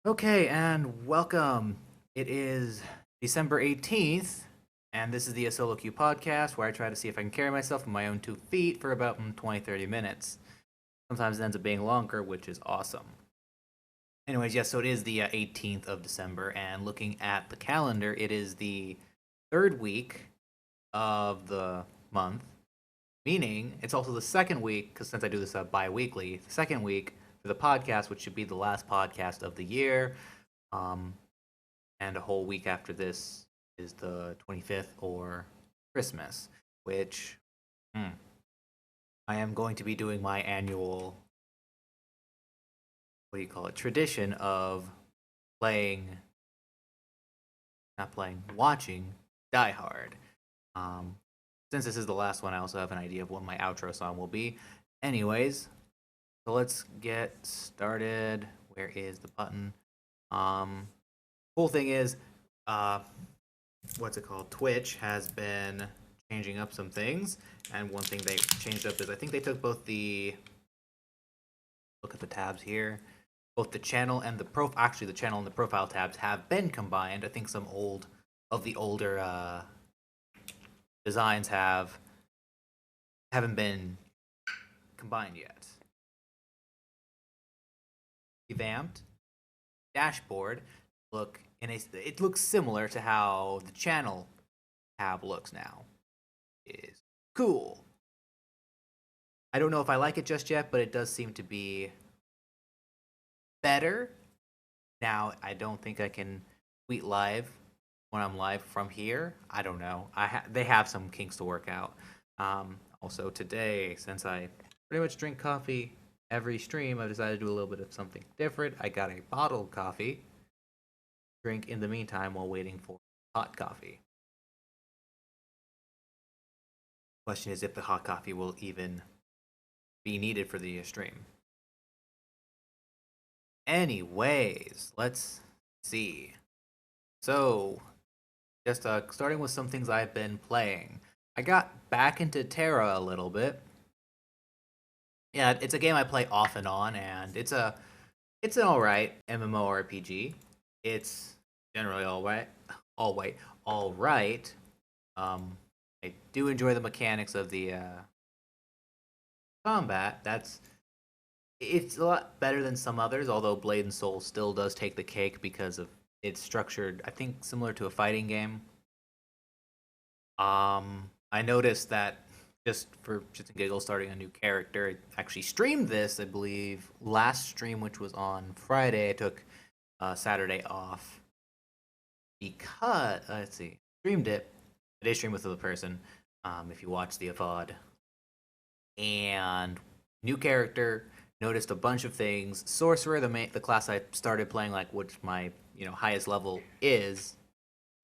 Okay, and welcome. It is December 18th, and this is the soloQue podcast where I try to see if I can carry myself on my own 2 feet for about 20, 30 minutes. Sometimes it ends up being longer, which is awesome. Anyways, yes, so it is the 18th of December, and looking at the calendar, it is the third week of the month, meaning it's also the second week, because since I do this bi weekly, the second week for the podcast, which should be the last podcast of the year. Um, and a whole week after this is the 25th or Christmas, which I am going to be doing my annual, what do you call it, tradition of playing, not playing, watching Die Hard. Um, since this is the last one, I also have an idea of what my outro song will be. Anyways, so let's get started. Where is the button? Cool thing is, uh, what's it called? Twitch has been changing up some things, and one thing they changed up is I think they took both the look at the tabs here, both the channel and the actually the channel and the profile tabs have been combined. I think some of the older designs haven't been combined yet. Revamped dashboard it looks similar to how the channel tab looks now. Is cool. I don't know if I like it just yet, but it does seem to be better. Now, I don't think I can tweet live when I'm live from here. I don't know. They have some kinks to work out. Also, today, since I pretty much drink coffee every stream, I've decided to do a little bit of something different. I got a bottled coffee. Drink in the meantime while waiting for hot coffee. Question is if the hot coffee will even be needed for the stream. Anyways, let's see. So, just starting with some things I've been playing. I got back into Terra a little bit. Yeah, it's a game I play off and on, and it's an alright MMORPG. It's generally all right. I do enjoy the mechanics of the combat. It's a lot better than some others, although Blade and Soul still does take the cake because of it's structured, I think, similar to a fighting game. I noticed that just for shits and giggles, starting a new character. I actually streamed this, I believe, last stream, which was on Friday. I took Saturday off because let's see, streamed it. I did stream with another person. If you watch the VOD, and new character, noticed a bunch of things. Sorcerer, the class I started playing, like which my highest level is,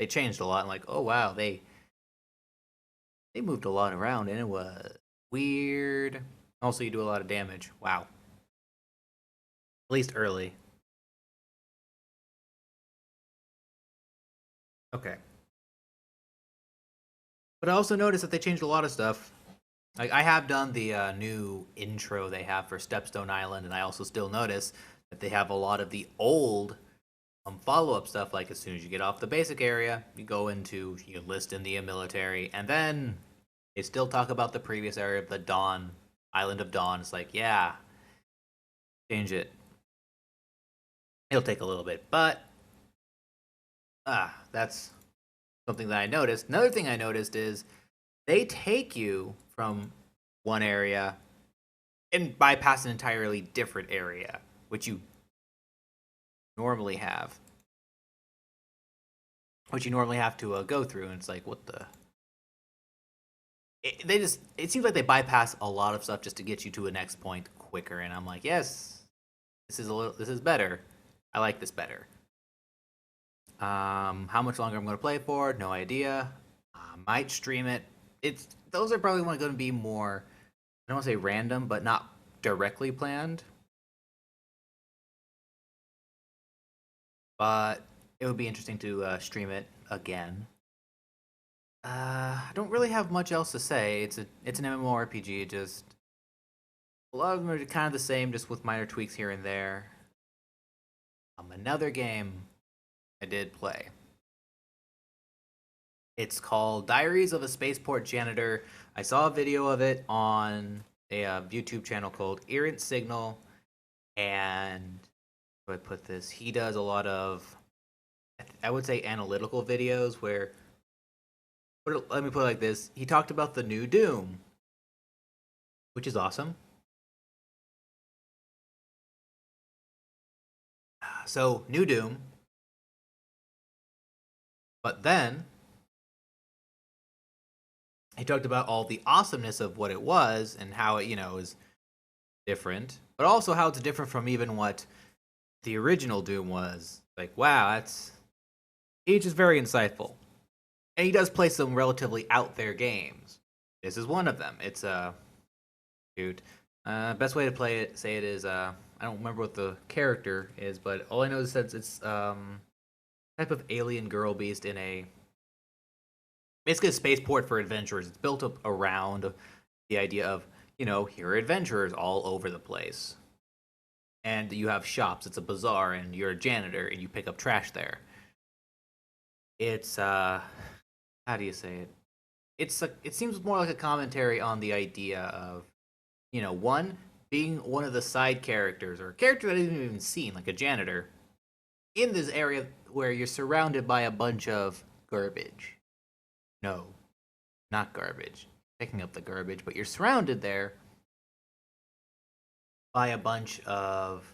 they changed a lot. I'm like, oh wow, they moved a lot around, and it was weird. Also, you do a lot of damage. Wow, at least early. Okay, but I also noticed that they changed a lot of stuff. Like I have done the new intro they have for Stepstone Island, and I also still notice that they have a lot of the old follow-up stuff. Like as soon as you get off the basic area, you enlist in the military, and then they still talk about the previous area of the Dawn Island of Dawn. It's like, yeah, change it. It'll take a little bit, but that's something that I noticed. Another thing I noticed is they take you from one area and bypass an entirely different area, which you normally have, to go through. And it's like, what the? It seems like they bypass a lot of stuff just to get you to a next point quicker. And I'm like, yes, this is better. I like this better. How much longer I'm going to play for? No idea. Might stream it. Those are probably going to be more. I don't want to say random, but not directly planned. But it would be interesting to stream it again. I don't really have much else to say. It's an MMORPG. Just a lot of them are kind of the same, just with minor tweaks here and there. another game I did play. It's called Diaries of a Spaceport Janitor. I saw a video of it on a YouTube channel called Errant Signal, and how do I put this? He does a lot of, I would say, analytical videos where, let me put it like this. He talked about the new Doom, which is awesome. So, new Doom. But then, he talked about all the awesomeness of what it was and how it, is different, but also how it's different from even what the original Doom was. Like, wow, he's just very insightful. And he does play some relatively out there games. This is one of them. It's dude. Best way to say it is I don't remember what the character is, but all I know is that it's type of alien girl beast in a basically a spaceport for adventurers. It's built up around the idea of, here are adventurers all over the place. And you have shops, it's a bazaar, and you're a janitor and you pick up trash there. It's how do you say it? It seems more like a commentary on the idea of, one being one of the side characters or a character that isn't even seen, like a janitor, in this area where you're surrounded by a bunch of garbage. No, not garbage. Picking up the garbage, but you're surrounded there by a bunch of,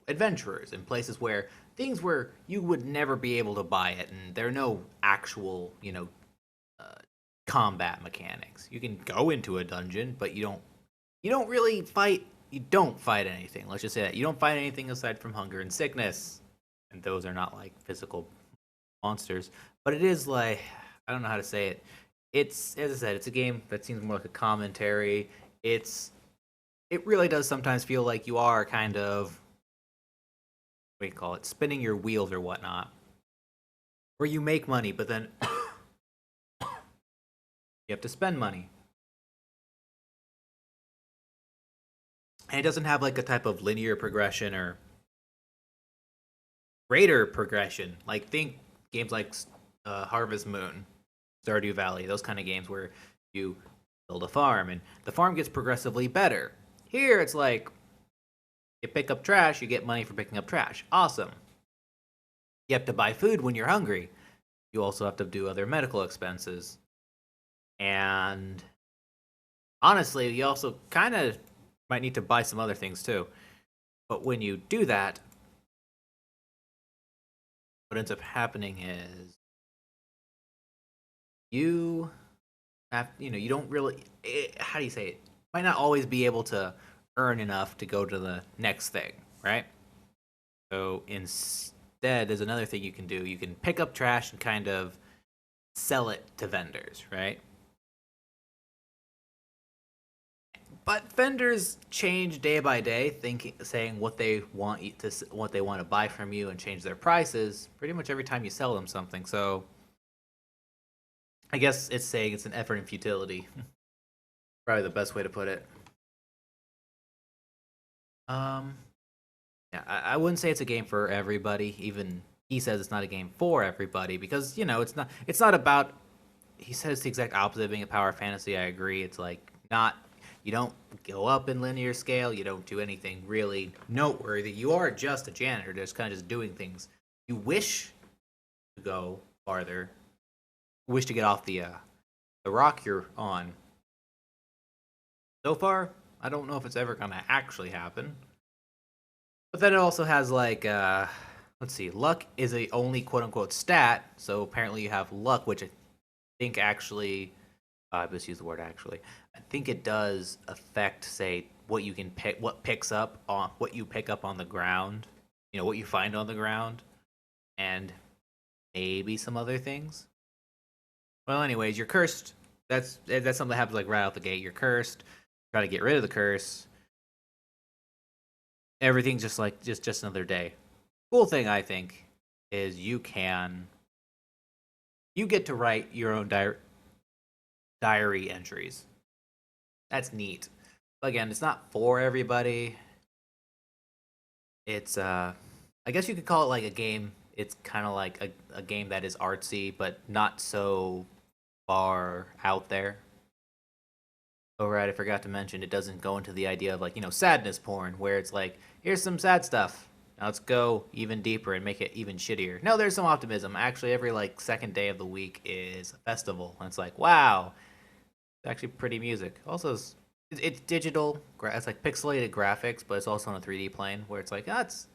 adventurers in places where things where you would never be able to buy it, and there are no actual, combat mechanics. You can go into a dungeon, but you don't really fight. You don't fight anything. Let's just say that you don't fight anything aside from hunger and sickness, and those are not like physical monsters. But it is like, I don't know how to say it. It's, as I said, it's a game that seems more like a commentary. It really does sometimes feel like you are kind of, what do you call it, spinning your wheels or whatnot, where you make money, but then you have to spend money. And it doesn't have like a type of linear progression or greater progression. Like, think games like Harvest Moon, Stardew Valley, those kind of games where you build a farm and the farm gets progressively better. Here it's like, you pick up trash, you get money for picking up trash. Awesome. You have to buy food when you're hungry. You also have to do other medical expenses. And honestly, you also kind of might need to buy some other things too. But when you do that, what ends up happening is you have, you don't really, how do you say it? Might not always be able to earn enough to go to the next thing, right? So instead, there's another thing you can do. You can pick up trash and kind of sell it to vendors, right? But vendors change day by day, saying what they want to buy from you, and change their prices pretty much every time you sell them something. So I guess it's saying it's an effort in futility. Probably the best way to put it. Yeah, I wouldn't say it's a game for everybody. Even he says it's not a game for everybody because it's not about. He says the exact opposite of being a power fantasy. I agree. It's like not. You don't go up in linear scale. You don't do anything really noteworthy. You are just a janitor, just kind of just doing things. You wish to go farther. You wish to get off the rock you're on. So far, I don't know if it's ever gonna actually happen. But then it also has like, let's see, luck is a only quote unquote stat. So apparently you have luck, which I think actually, I just use the word actually. I think it does affect, say, what you can pick, what you pick up on the ground, what you find on the ground, and maybe some other things. Well, anyways, you're cursed. That's something that happens like right out the gate. You're cursed. Try to get rid of the curse. Everything's just like just another day. Cool thing I think is you get to write your own diary entries. That's neat. But again, it's not for everybody. It's I guess you could call it like a game. It's kind of like a game that is artsy, but not so far out there. Oh, right, I forgot to mention it doesn't go into the idea of like, sadness porn, where it's like, here's some sad stuff. Now let's go even deeper and make it even shittier. No, there's some optimism. Actually, every like second day of the week is a festival. And it's like, wow, it's actually pretty music. Also, it's digital. It's like pixelated graphics, but it's also on a 3D plane where it's like, it's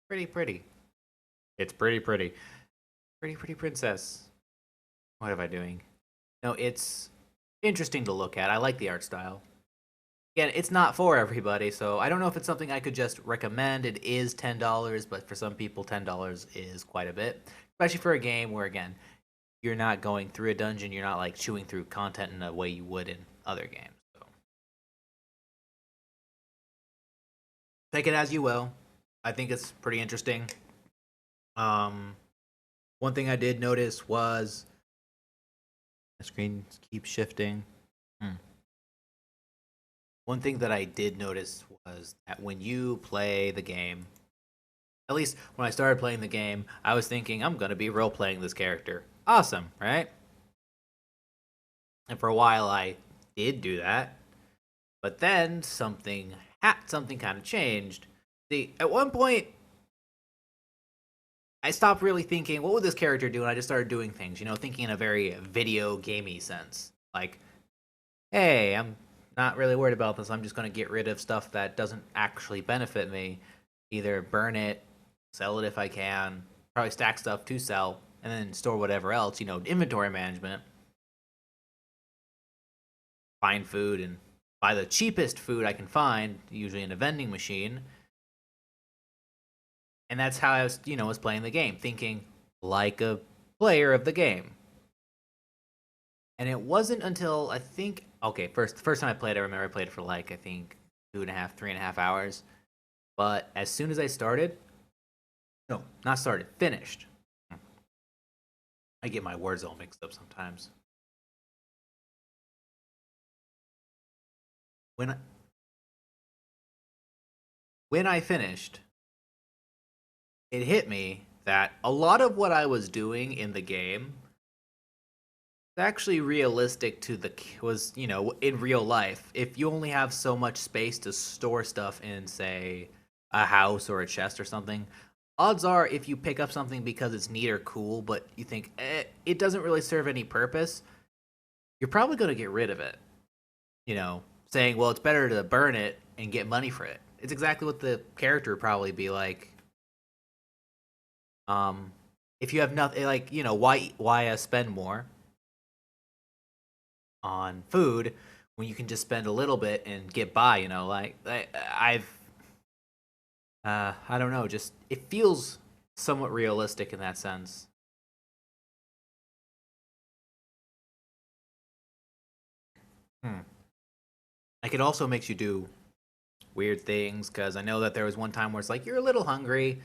pretty pretty. It's pretty pretty. Pretty pretty princess. What am I doing? No, it's interesting to look at. I like the art style. Again, it's not for everybody, so I don't know if it's something I could just recommend. It is $10, but for some people, $10 is quite a bit, especially for a game where, again, you're not going through a dungeon. You're not like chewing through content in a way you would in other games. So take it as you will. I think it's pretty interesting. Um, One thing I did notice was the screen keeps shifting. Hmm. One thing that I did notice was that when you play the game, at least when I started playing the game, I was thinking I'm gonna be role playing this character. Awesome, right? And for a while I did do that, but then something kind of changed. See, at one point I stopped really thinking, what would this character do? And I just started doing things, thinking in a very video gamey sense. Like, hey, I'm not really worried about this. I'm just going to get rid of stuff that doesn't actually benefit me. Either burn it, sell it if I can, probably stack stuff to sell, and then store whatever else, inventory management. Find food and buy the cheapest food I can find, usually in a vending machine. And that's how I was playing the game, thinking like a player of the game. And it wasn't until I think, okay, the first time I played, I remember I played it for like I think 2.5, 3.5 hours. But as soon as I started, no, not started, finished. I get my words all mixed up sometimes. When I, when I finished, it hit me that a lot of what I was doing in the game was actually realistic to the was in real life. If you only have so much space to store stuff in, say, a house or a chest or something, odds are if you pick up something because it's neat or cool, but you think it doesn't really serve any purpose, you're probably going to get rid of it. You know, saying, well, it's better to burn it and get money for it. It's exactly what the character would probably be like. Um, if you have nothing, like why spend more on food when you can just spend a little bit and get by? Like I don't know, just it feels somewhat realistic in that sense. Hmm. Like it also makes you do weird things because I know that there was one time where it's like you're a little hungry,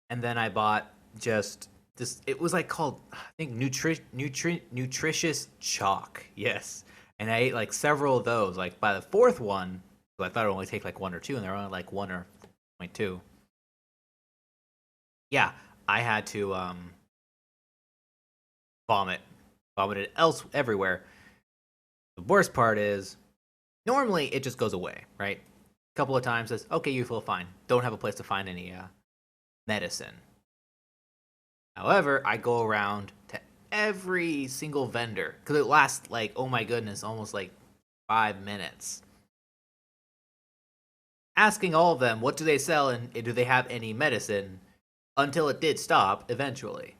and then I bought just this. It was like called I think nutritious chalk. Yes, and I ate like several of those. Like by the fourth one, so I thought it would only take like one or two, and they're only like 1 or 0.2. Yeah, I had to vomit, vomited else everywhere. The worst part is normally it just goes away, right? A couple of times says, okay, you feel fine. Don't have a place to find any medicine. However, I go around to every single vendor because it lasts like, oh my goodness, almost like 5 minutes. Asking all of them, what do they sell and do they have any medicine until it did stop eventually.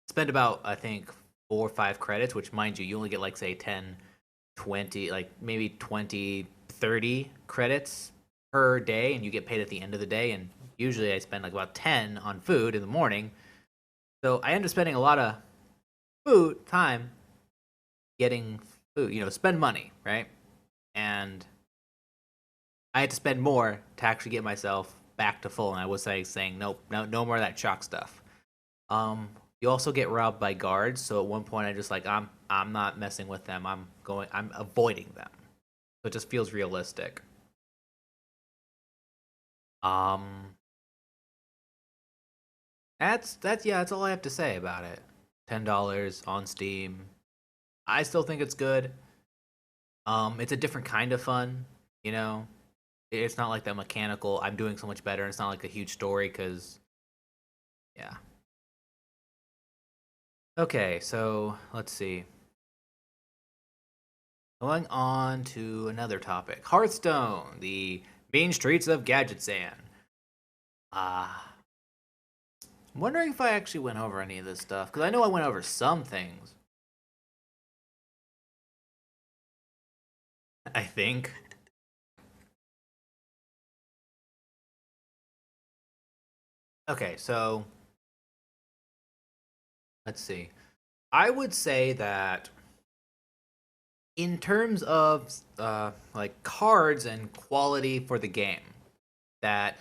Spend about, I think, 4 or 5 credits, which, mind you only get like, say, 10, 20, like maybe 20, 30 credits per day, and you get paid at the end of the day. And usually I spend like about 10 on food in the morning. So I end up spending a lot of food time getting food, spend money, right? And I had to spend more to actually get myself back to full. And I was saying nope, no more of that chalk stuff. You also get robbed by guards, so at one point I just like I'm not messing with them. I'm avoiding them. So it just feels realistic. Um That's all I have to say about it. $10 on Steam. I still think it's good. It's a different kind of fun, you know. It's not like that mechanical. I'm doing so much better. It's not like a huge story because yeah. Okay, so let's see. Going on to another topic, Hearthstone, the main streets of Gadgetzan. Ah, I'm wondering if I actually went over any of this stuff because I know I went over some things. I think. Okay, so let's see. I would say that in terms of like cards and quality for the game, that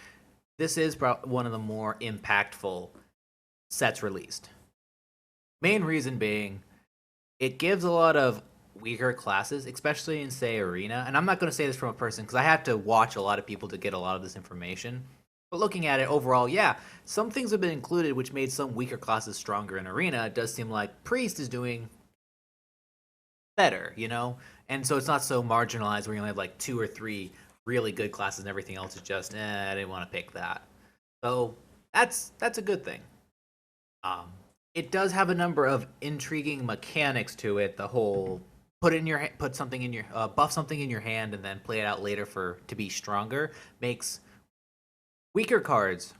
this is one of the more impactful sets released. Main reason being, it gives a lot of weaker classes, especially in say arena. And I'm not going to say this from a person because I have to watch a lot of people to get a lot of this information. But looking at it overall, yeah, some things have been included which made some weaker classes stronger in arena. It does seem like priest is doing better, you know? And so it's not so marginalized where you only have like two or three really good classes and everything else is just, I didn't want to pick that. So that's a good thing. Um, it does have a number of intriguing mechanics to it. The whole put something in your buff something in your hand and then play it out later for to be stronger makes weaker cards,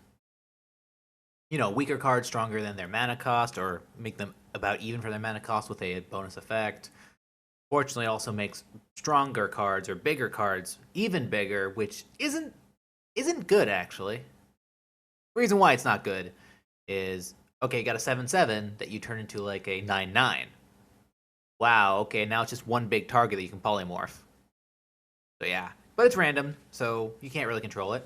weaker cards stronger than their mana cost or make them about even for their mana cost with a bonus effect. Fortunately, it also makes stronger cards or bigger cards even bigger, which isn't good actually. The reason why it's not good is okay, you got a 7/7 that you turn into like a 9/9. Wow, okay, now it's just one big target that you can polymorph. So yeah, but it's random, so you can't really control it.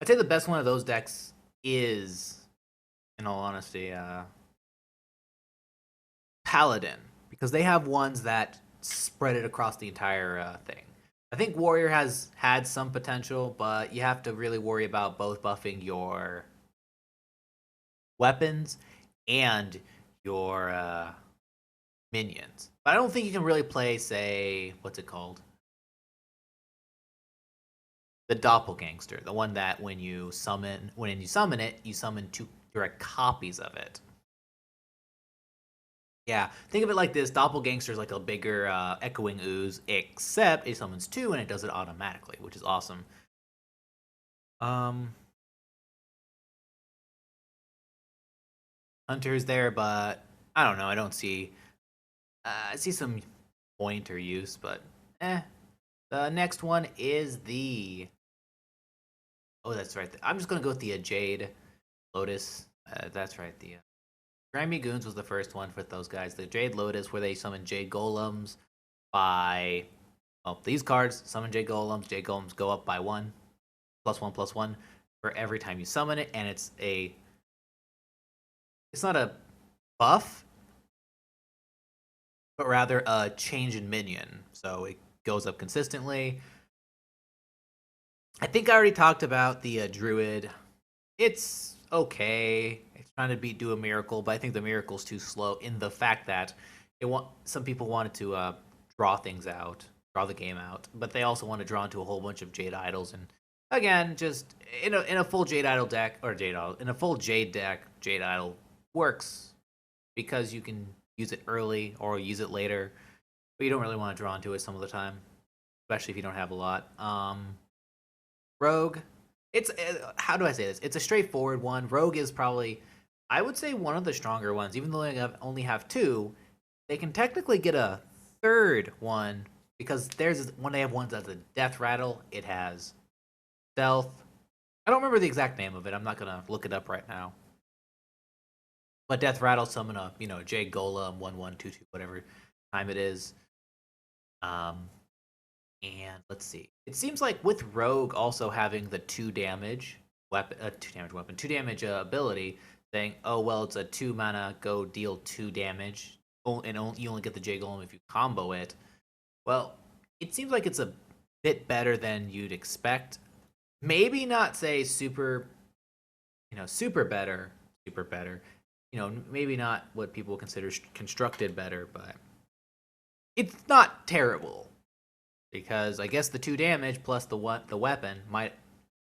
I'd say the best one of those decks is, in all honesty, Paladin, because they have ones that spread it across the entire thing. I think Warrior has had some potential, but you have to really worry about both buffing your weapons and your minions. But I don't think you can really play, say, what's it called? The doppelgangster, the one that when you summon it, you summon two direct copies of it. Yeah, think of it like this: doppelgangster is like a bigger echoing ooze, except it summons two and it does it automatically, which is awesome. Um, Hunter's there, but I don't know. I don't see. I see some point or use, but eh. The next one is the. Oh, that's right. I'm just gonna go with the Jade Lotus. That's right. The Grimy Goons was the first one for those guys. The Jade Lotus, where they summon Jade Golems by. Well, these cards summon Jade Golems. Jade Golems go up by one, plus one for every time you summon it, and it's not a buff, but rather a change in minion. So it goes up consistently. I think I already talked about the Druid. It's okay. It's trying to do a miracle, but I think the miracle's too slow in the fact that some people wanted to draw things out, draw the game out, but they also want to draw into a whole bunch of Jade Idols. And again, just in a full Jade Idol deck or Jade Idol in a full Jade deck, Jade Idol works because you can use it early or use it later, but you don't really want to draw into it some of the time, especially if you don't have a lot. Rogue, it's how do I say this? It's a straightforward one. Rogue is probably, I would say, one of the stronger ones. Even though they only have two, they can technically get a third one because there's when they have ones that's a death rattle. It has stealth. I don't remember the exact name of it. I'm not gonna look it up right now. But death rattle summon a Jade Golem 1/1/2/2 whatever time it is. Um, And let's see. It seems like with Rogue also having the two damage ability, saying, "Oh well, it's a 2 mana, go deal 2 damage, and you only get the J Golem if you combo it." Well, it seems like it's a bit better than you'd expect. Maybe not say super, super better, super better. Maybe not what people consider constructed better, but it's not terrible because I guess the 2 damage plus the weapon might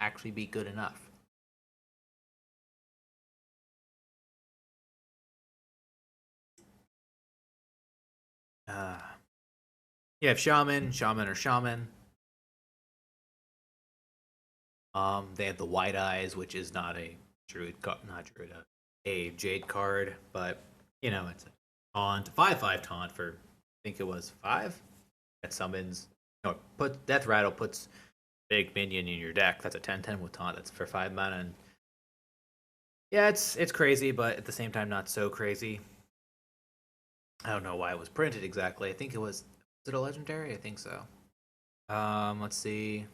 actually be good enough. Uh, you have shaman or shaman. They have the white eyes, which is not a not druid, a jade card, but it's a taunt, 5/5 taunt for I think it was 5 that summons. No, put Death Rattle puts big minion in your deck. That's a 10/10 with taunt. That's for 5 mana, and yeah, it's crazy, but at the same time not so crazy. I don't know why it was printed exactly. I think it was it a legendary? I think so. Let's see.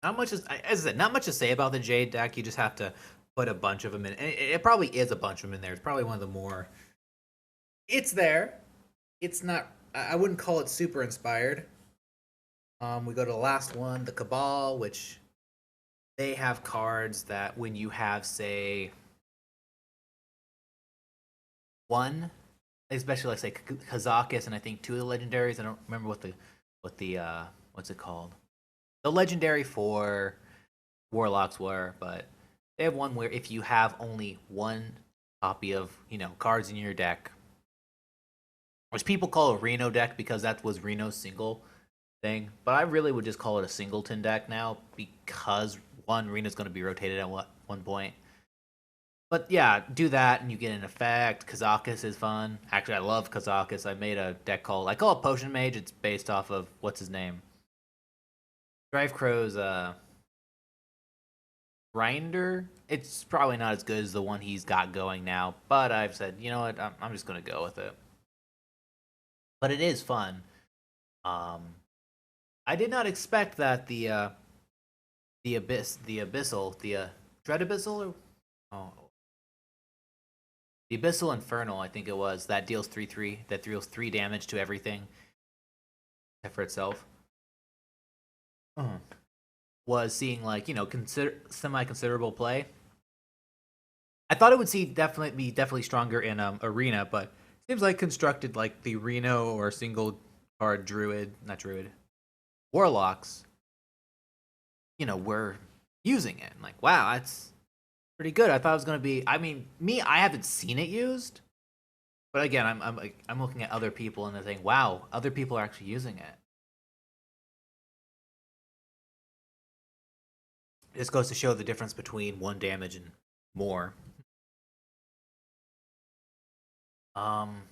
Not much as I said, not much to say about the Jade deck. You just have to put a bunch of them in. It probably is a bunch of them in there. It's probably one of the more. It's there. It's not. I wouldn't call it super inspired. We go to the last one, the Cabal, which they have cards that when you have, say, one, especially like say Kazakus, and I think 2 of the legendaries. I don't remember what the what's it called. The legendary for Warlocks were, but they have one where if you have only one copy of cards in your deck, which people call a Reno deck because that was Reno's single thing, but I really would just call it a singleton deck now because one, Reno's going to be rotated at one point. But yeah, do that and you get an effect. Kazakus is fun. Actually, I love Kazakus. I made a deck I call it Potion Mage. It's based off of what's his name, Drive Crow's Grinder. It's probably not as good as the one he's got going now, but I've said, you know what, I'm just gonna go with it. But it is fun. I did not expect that the abyssal, the dread abyssal, or oh, the abyssal infernal, I think it was that deals 3/3, that deals 3 damage to everything except for itself. Was seeing like consider semi considerable play. I thought it would be definitely stronger in arena, but it seems like constructed like the Reno or single card not druid, warlocks. Were using it. Like, wow, that's pretty good. I thought it was gonna be. I mean, I haven't seen it used, but again, I'm looking at other people and they're saying, wow, other people are actually using it. This goes to show the difference between 1 damage and more. Um,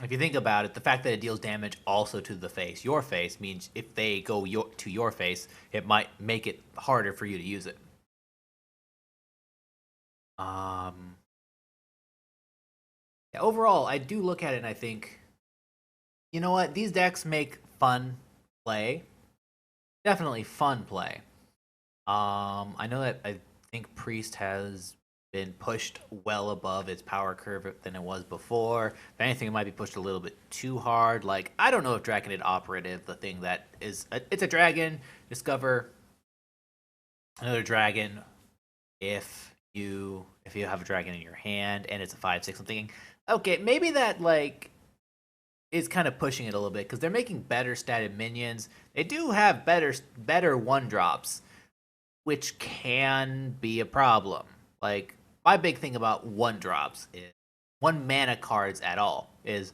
if you think about it, the fact that it deals damage also to the face, your face, means if they go to your face, it might make it harder for you to use it. Yeah, overall, I do look at it and I think, you know what? These decks make fun play. Definitely fun play. I know that I think Priest has been pushed well above its power curve than it was before. If anything, it might be pushed a little bit too hard. Like, I don't know if Draconid Operative, the thing that is, it's a dragon, discover another dragon if you have a dragon in your hand and it's a 5/6. I'm thinking, okay, maybe that like is kind of pushing it a little bit because they're making better statted minions. They do have better 1-drops, which can be a problem. Like, my big thing about 1-drops is 1-mana cards at all is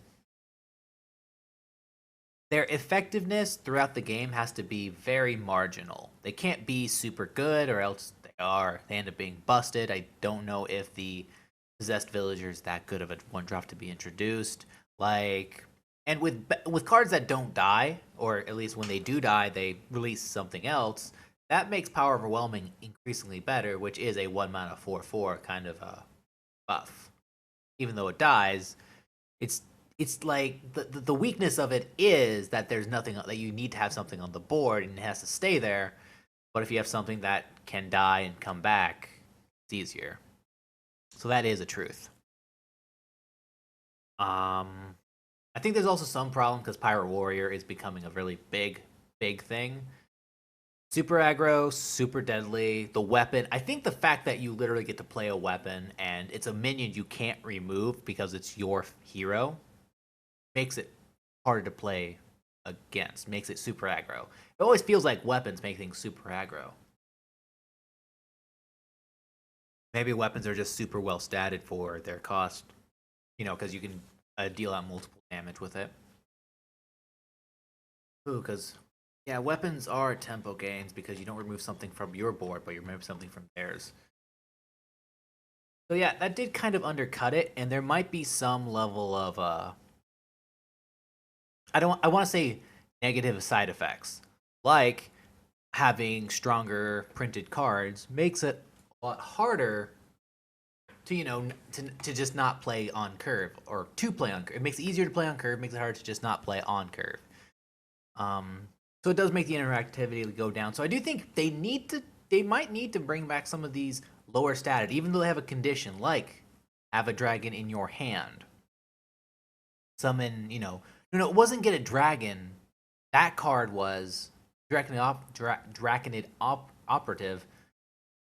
their effectiveness throughout the game has to be very marginal. They can't be super good or else they end up being busted. I don't know if the possessed villager is that good of a 1-drop to be introduced. Like, and with cards that don't die, or at least when they do die, they release something else. That makes Power Overwhelming increasingly better, which is a 1-mana 4/4 kind of a buff. Even though it dies, it's like the weakness of it is that there's nothing that you need to have something on the board and it has to stay there. But if you have something that can die and come back, it's easier. So that is a truth. I think there's also some problem because Pirate Warrior is becoming a really big thing. Super aggro, super deadly. The weapon, I think the fact that you literally get to play a weapon and it's a minion you can't remove because it's your hero makes it harder to play against, makes it super aggro. It always feels like weapons make things super aggro. Maybe weapons are just super well statted for their cost, because you can deal out multiple damage with it. Ooh, because yeah, weapons are tempo gains because you don't remove something from your board, but you remove something from theirs. So yeah, that did kind of undercut it, and there might be some level of I want to say negative side effects, like having stronger printed cards makes it a lot harder to to just not play on curve or to play on curve. It makes it easier to play on curve, makes it harder to just not play on curve. So it does make the interactivity go down. So I do think they might need to bring back some of these lower statted, even though they have a condition like have a dragon in your hand. Summon, no, it wasn't get a dragon. That card was Draconid Operative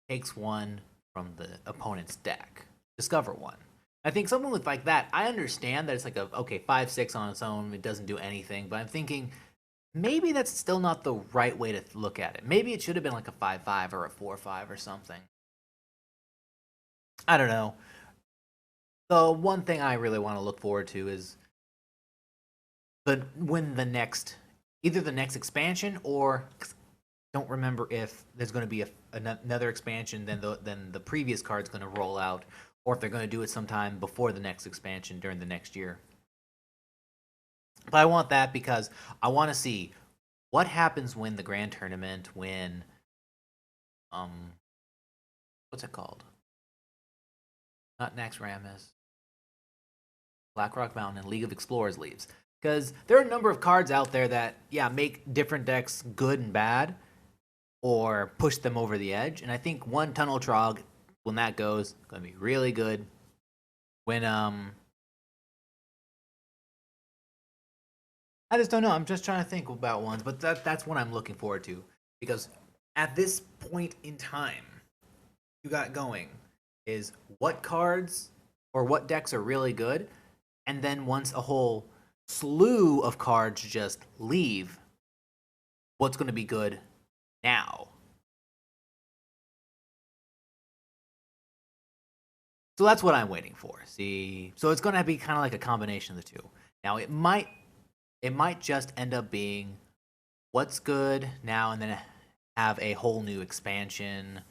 takes one from the opponent's deck. Discover one. I think something with like that, I understand that it's like 5/6 on its own, it doesn't do anything, but I'm thinking maybe that's still not the right way to look at it. Maybe it should have been like a 5/5 or a 4/5 or something. I don't know. The one thing I really want to look forward to is when the next either the next expansion or don't remember if there's going to be another expansion than the previous card's going to roll out, or if they're going to do it sometime before the next expansion during the next year. But I want that because I want to see what happens when the grand tournament, when what's it called? Not Naxxramas, Blackrock Mountain, and League of Explorers leaves. Because there are a number of cards out there that, make different decks good and bad, or push them over the edge. And I think one Tunnel Trog, when that goes, going to be really good. When I just don't know. I'm just trying to think about ones, but that's what I'm looking forward to because at this point in time, you got going is what cards or what decks are really good, and then once a whole slew of cards just leave, what's going to be good now? So that's what I'm waiting for. See, so it's going to be kind of like a combination of the two. Now it might just end up being what's good now and then have a whole new expansion.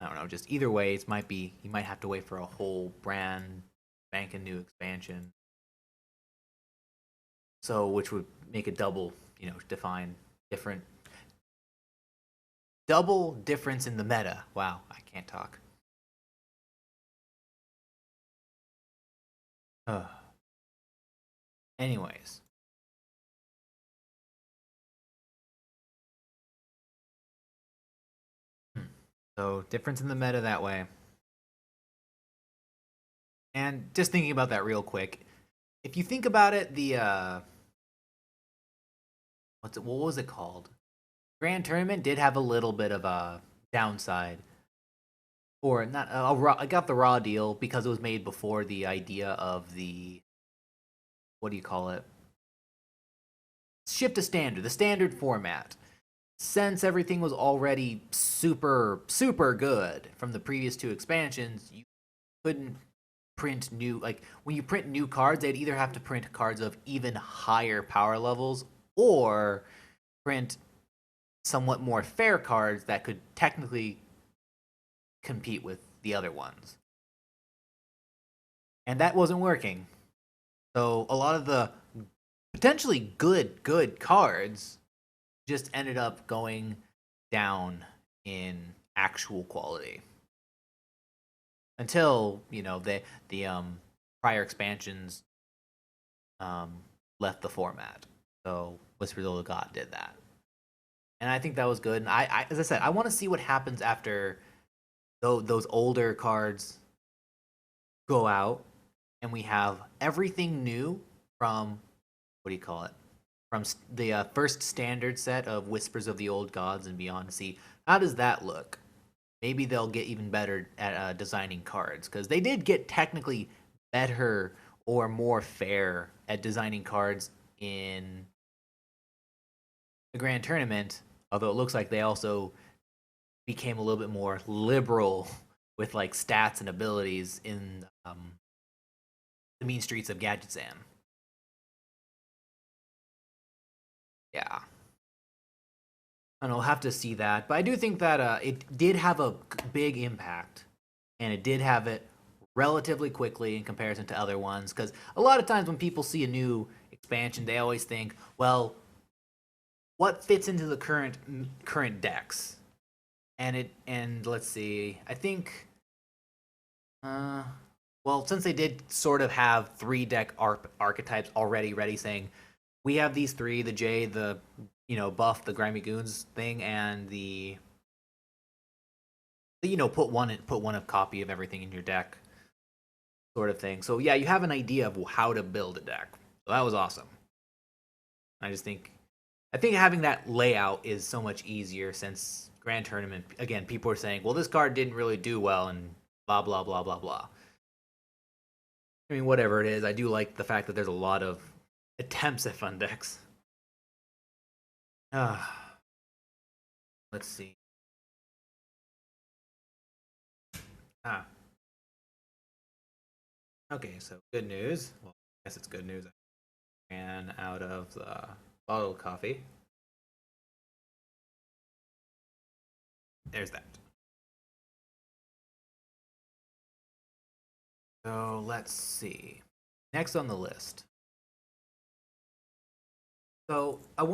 I don't know, just either way, it might be you might have to wait for a whole brand spanking new expansion. So which would make a double, define different double difference in the meta. Wow, I can't talk. Anyways, so difference in the meta that way. And just thinking about that real quick, if you think about it, the what was it called? Grand Tournament did have a little bit of a downside, or not I got the raw deal because it was made before the idea of the what do you call it? Shift to standard, the standard format. Since everything was already super good from the previous two expansions, you couldn't print new when you print new cards, they'd either have to print cards of even higher power levels or print somewhat more fair cards that could technically compete with the other ones. And that wasn't working. So a lot of the potentially good cards just ended up going down in actual quality. Until, the prior expansions left the format. So Whispers of the God did that. And I think that was good. And I as I said, I want to see what happens after those older cards go out and we have everything new from what do you call it? from the first standard set of Whispers of the Old Gods and Beyond to see how does that look. Maybe they'll get even better at designing cards because they did get technically better or more fair at designing cards in the Grand Tournament. Although it looks like they also became a little bit more liberal with like stats and abilities in the mean streets of Gadgetzan. Yeah. And I'll have to see that. But I do think that it did have a big impact, and it did have it relatively quickly in comparison to other ones. Because a lot of times when people see a new expansion, they always think, well, what fits into the current decks? And let's see, I think, well, since they did sort of have 3 deck archetypes already ready, saying we have these 3: the J, the buff, the Grimy Goons thing, and the put one of copy of everything in your deck sort of thing. So yeah, you have an idea of how to build a deck. So that was awesome. I think having that layout is so much easier since Grand Tournament, again, people are saying, well, this card didn't really do well and blah blah blah blah blah. I mean, whatever it is, I do like the fact that there's a lot of attempts at fun decks. Let's see. Okay, so good news. Well, I guess it's good news. I ran out of the bottled coffee. There's that. So let's see. Next on the list. So I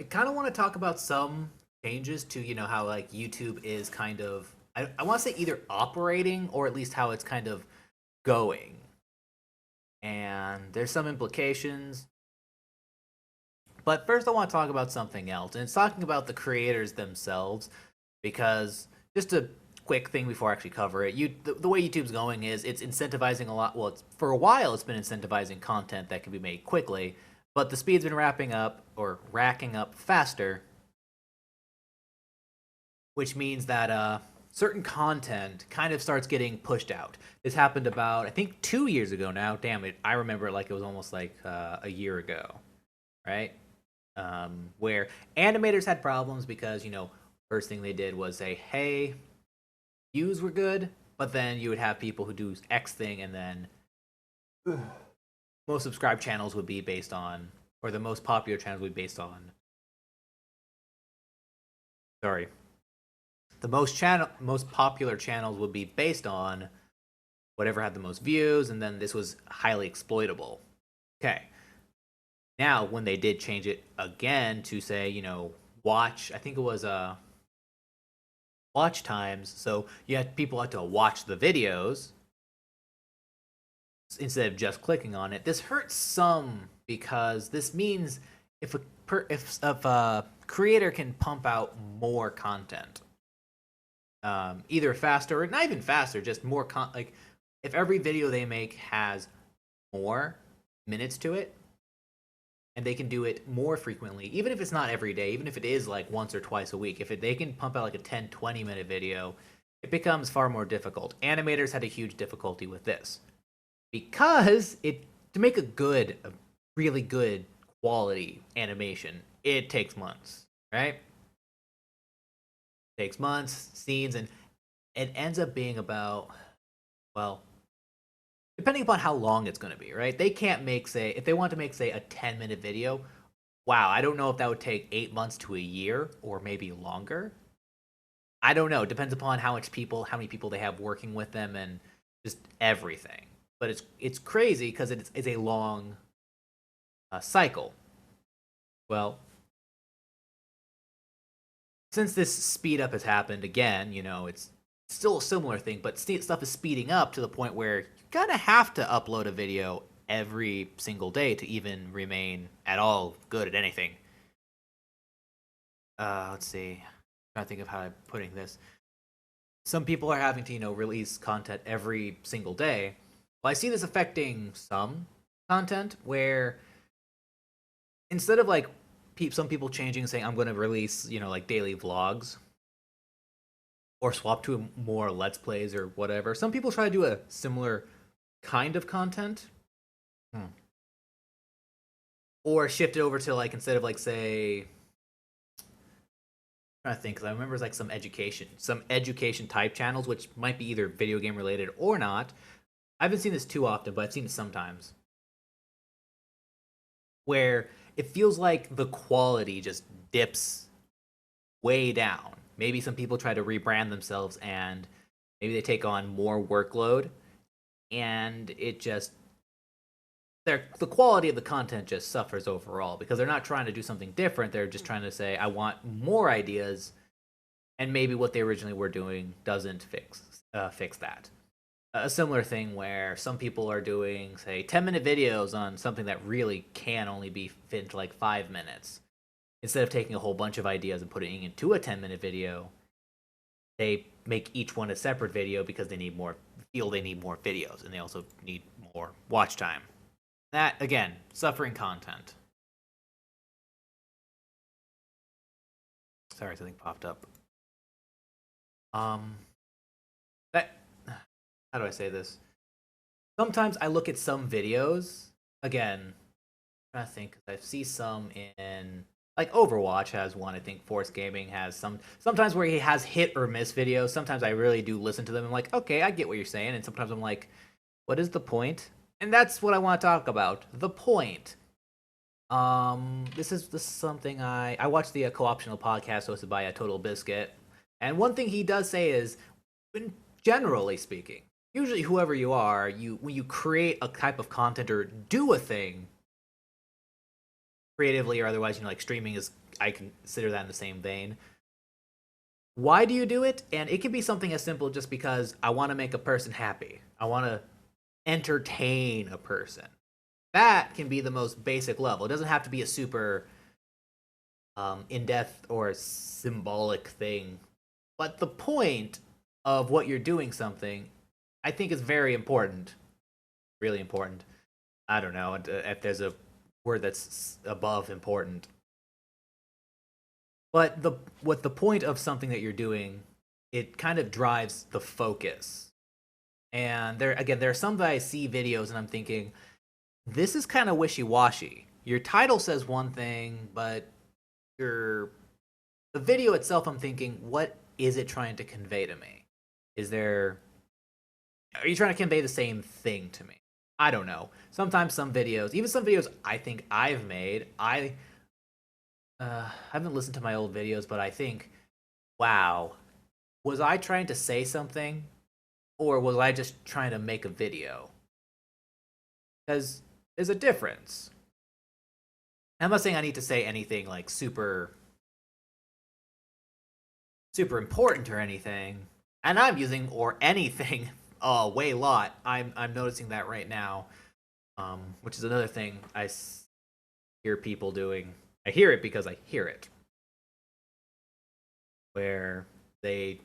kind of want to talk about some changes to how like YouTube is kind of I want to say either operating or at least how it's kind of going. And there's some implications. But first I want to talk about something else. And it's talking about the creators themselves because just a quick thing before I actually cover it. The way YouTube's going is it's incentivizing a lot. Well, for a while it's been incentivizing content that can be made quickly, but the speed's been racking up faster, which means that certain content kind of starts getting pushed out. This happened about I think 2 years ago now. Damn it, I remember it like it was almost like a year ago, right? Where animators had problems because first thing they did was say, hey, views were good, but then you would have people who do X thing, and then most subscribed channels would be based on, or the most popular channels would be based on. Sorry, the most popular channels would be based on whatever had the most views, and then this was highly exploitable. Okay, now when they did change it again to say, watch, I think it was watch times. So people had to watch the videos instead of just clicking on it. This hurts some because this means if a creator can pump out more content, either faster or not even faster, just more like if every video they make has more minutes to it, and they can do it more frequently, even if it's not every day, even if it is like once or twice a week, if they can pump out like a 10-20 minute video, it becomes far more difficult. Animators had a huge difficulty with this because to make a really good quality animation, it takes months, right? It takes months, scenes, and it ends up being about, well, depending upon how long it's going to be, right? They can't make, say, if they want to make, say, a 10-minute video, wow, I don't know if that would take 8 months to a year or maybe longer. I don't know. It depends upon how many people they have working with them and just everything. But it's crazy because it's a long cycle. Well, since this speed up has happened again, it's still a similar thing, but stuff is speeding up to the point where you kind of have to upload a video every single day to even remain at all good at anything. Let's see. I'm trying to think of how I'm putting this. Some people are having to, release content every single day. Well, I see this affecting some content where instead of like some people changing and saying I'm going to release, like daily vlogs or swap to more let's plays or whatever. Some people try to do a similar kind of content. Hmm. Or shift it over to like instead of like say I'm trying to think because I remember it's like some education type channels which might be either video game related or not. I haven't seen this too often, but I've seen it sometimes where it feels like the quality just dips way down. Maybe some people try to rebrand themselves and maybe they take on more workload and it just the quality of the content just suffers overall because they're not trying to do something different. They're just trying to say I want more ideas, and maybe what they originally were doing doesn't fix that. A similar thing where some people are doing say 10-minute videos on something that really can only be fit into like 5 minutes. Instead of taking a whole bunch of ideas and putting it into a 10-minute video, they make each one a separate video because they need more videos and they also need more watch time. That again, suffering content. Sorry, something popped up. That how do I say this? Sometimes I look at some videos again. I'm trying to think because I see some in like Overwatch has one. I think Force Gaming has some. Sometimes where he has hit or miss videos. Sometimes I really do listen to them. I'm like, okay, I get what you're saying, and sometimes I'm like, what is the point? And that's what I want to talk about. The point. This is something I watched the co-optional podcast hosted by a Total Biscuit, and one thing he does say is, generally speaking, usually whoever you are, when you create a type of content or do a thing creatively or otherwise, like streaming is, I consider that in the same vein. Why do you do it? And it can be something as simple just because I want to make a person happy. I want to entertain a person. That can be the most basic level. It doesn't have to be a super in-depth or symbolic thing. But the point of what you're doing something, I think is very important. Really important. I don't know if there's a word that's above important. But the point of something that you're doing, it kind of drives the focus. And there are some that I see videos and I'm thinking, this is kind of wishy-washy. Your title says one thing, but the video itself, I'm thinking, what is it trying to convey to me? Are you trying to convey the same thing to me? I don't know. Sometimes some videos, even some videos I think I've made, I haven't listened to my old videos, but I think, wow, was I trying to say something, or was I just trying to make a video? Because there's a difference. I'm not saying I need to say anything like super super important or anything, and I'm using or anything a way lot. I'm noticing that right now, which is another thing hear people doing. I hear it because I hear it, where they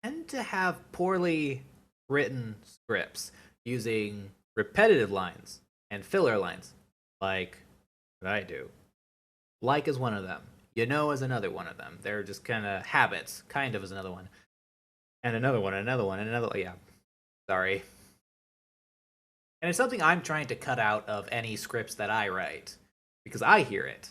tend to have poorly written scripts using repetitive lines and filler lines, like what I do. Like is one of them. You know is another one of them. They're just kind of habits. Kind of is another one. And another one, another one, and another one. Yeah. Sorry. And it's something I'm trying to cut out of any scripts that I write because I hear it.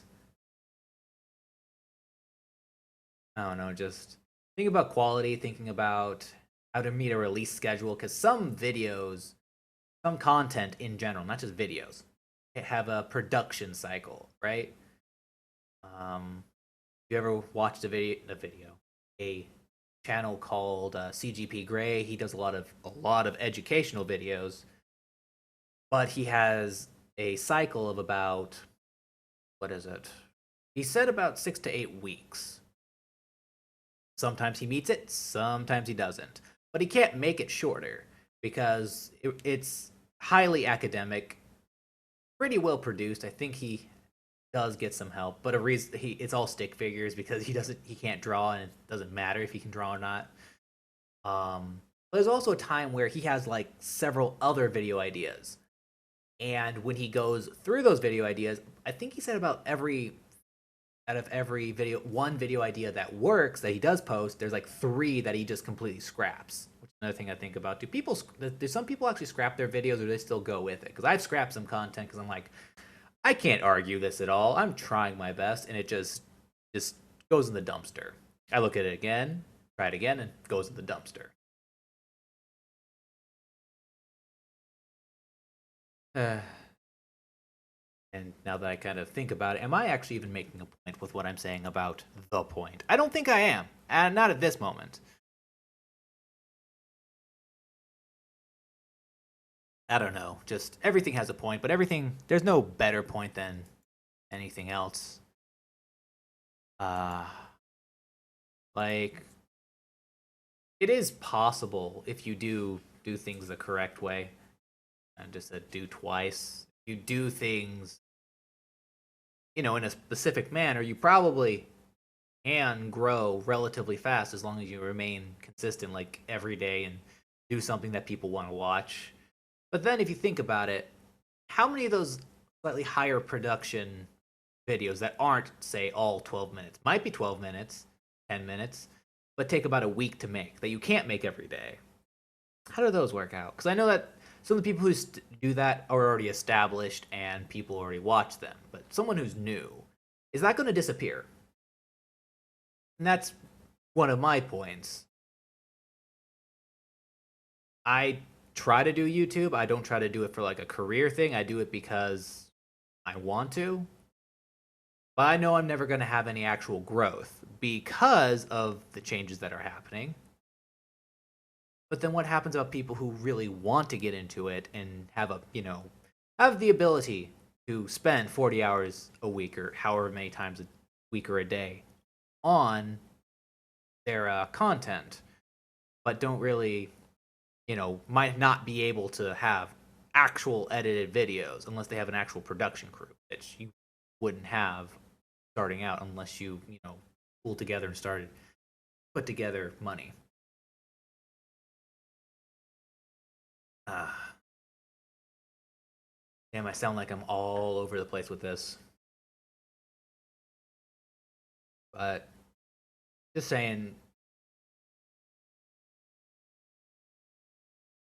I don't know, just think about quality, thinking about how to meet a release schedule because some videos, some content in general, not just videos, have a production cycle, right? You ever watched a channel called CGP Grey? He does a lot of educational videos, but he has a cycle of about what is it? He said about 6 to 8 weeks. Sometimes he meets it, sometimes he doesn't. But he can't make it shorter because it's highly academic, pretty well produced. I think he does get some help, but it's all stick figures because he can't draw and it doesn't matter if he can draw or not. But there's also a time where he has like several other video ideas. And when he goes through those video ideas, I think he said about out of every video, one video idea that works that he does post, there's like 3 that he just completely scraps. Which is another thing I think about. Do some people actually scrap their videos, or do they still go with it? Because I've scrapped some content because I'm like, I can't argue this at all. I'm trying my best, and it just goes in the dumpster. I look at it again, try it again, and it goes in the dumpster. And now that I kind of think about it, am I actually even making a point with what I'm saying about the point? I don't think I am, and not at this moment. I don't know. Just everything has a point, but there's no better point than anything else. Uh, like, it is possible if you do things the correct way, and just do twice. You do things, in a specific manner, you probably can grow relatively fast as long as you remain consistent, like every day, and do something that people want to watch. But then, if you think about it, how many of those slightly higher production videos that aren't, say, all 12 minutes, might be 12 minutes, 10 minutes, but take about a week to make, that you can't make every day? How do those work out? Because I know that some of the people who do that are already established and people already watch them. But someone who's new, is that going to disappear? And that's one of my points. I try to do YouTube. I don't try to do it for like a career thing. I do it because I want to. But I know I'm never going to have any actual growth because of the changes that are happening. But then what happens about people who really want to get into it and have the ability to spend 40 hours a week or however many times a week or a day on their content, but don't really, might not be able to have actual edited videos unless they have an actual production crew, which you wouldn't have starting out unless you pulled together and put together money. Damn, I sound like I'm all over the place with this. But just saying,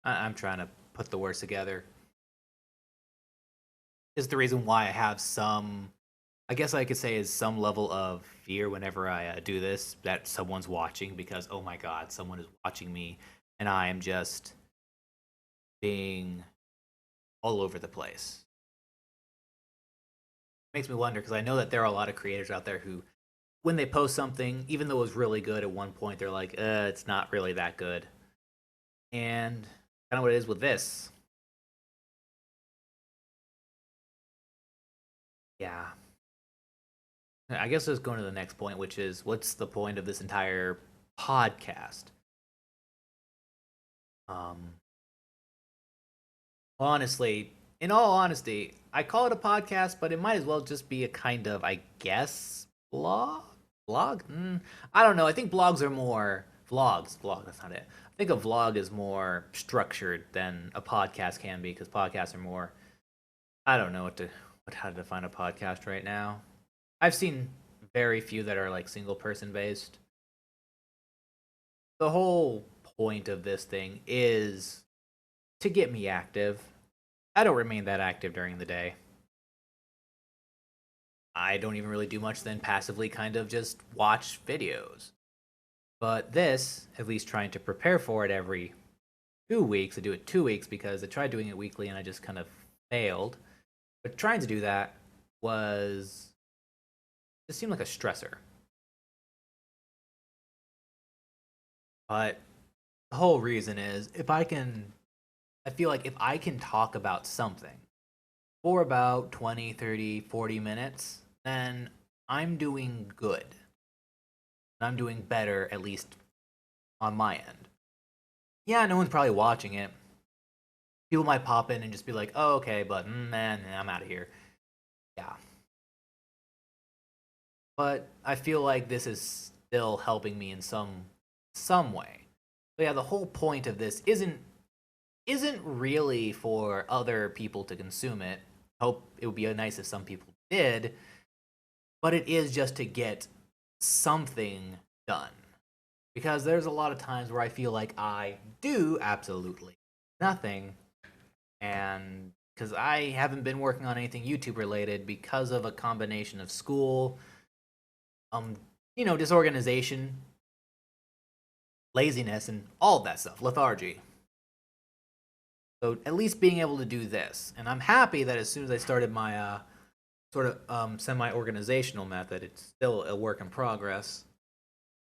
I'm trying to put the words together. Is the reason why I have I guess I could say, is some level of fear whenever I do this, that someone's watching, because, oh my god, someone is watching me, and I am just being all over the place. Makes me wonder, because I know that there are a lot of creators out there who, when they post something, even though it was really good at one point, they're like, it's not really that good. And kind of what it is with this. Yeah. I guess let's go to the next point, which is, what's the point of this entire podcast? Um, honestly, in all honesty, I call it a podcast, but it might as well just be a kind of, I guess, blog. I don't know. I think blogs are more vlog. That's not it. I think a vlog is more structured than a podcast can be, because podcasts are more. I don't know how to define a podcast right now. I've seen very few that are like single person based. The whole point of this thing is to get me active. I don't remain that active during the day. I don't even really do much than passively kind of just watch videos. But this, at least trying to prepare for it every 2 weeks, I do it 2 weeks because I tried doing it weekly and I just kind of failed. But trying to do that just seemed like a stressor. But the whole reason is, I feel like if I can talk about something for about 20, 30, 40 minutes, then I'm doing good. I'm doing better, at least on my end. Yeah, no one's probably watching it. People might pop in and just be like, oh, okay, but man, I'm out of here. Yeah. But I feel like this is still helping me in some way. But yeah, the whole point of this isn't isn't really for other people to consume it. Hope it would be nice if some people did, but it is just to get something done. Because there's a lot of times where I feel like I do absolutely nothing, and because I haven't been working on anything YouTube related because of a combination of school, um, disorganization, laziness, and all of that stuff, lethargy. So at least being able to do this, and I'm happy that as soon as I started my sort of semi-organizational method, it's still a work in progress,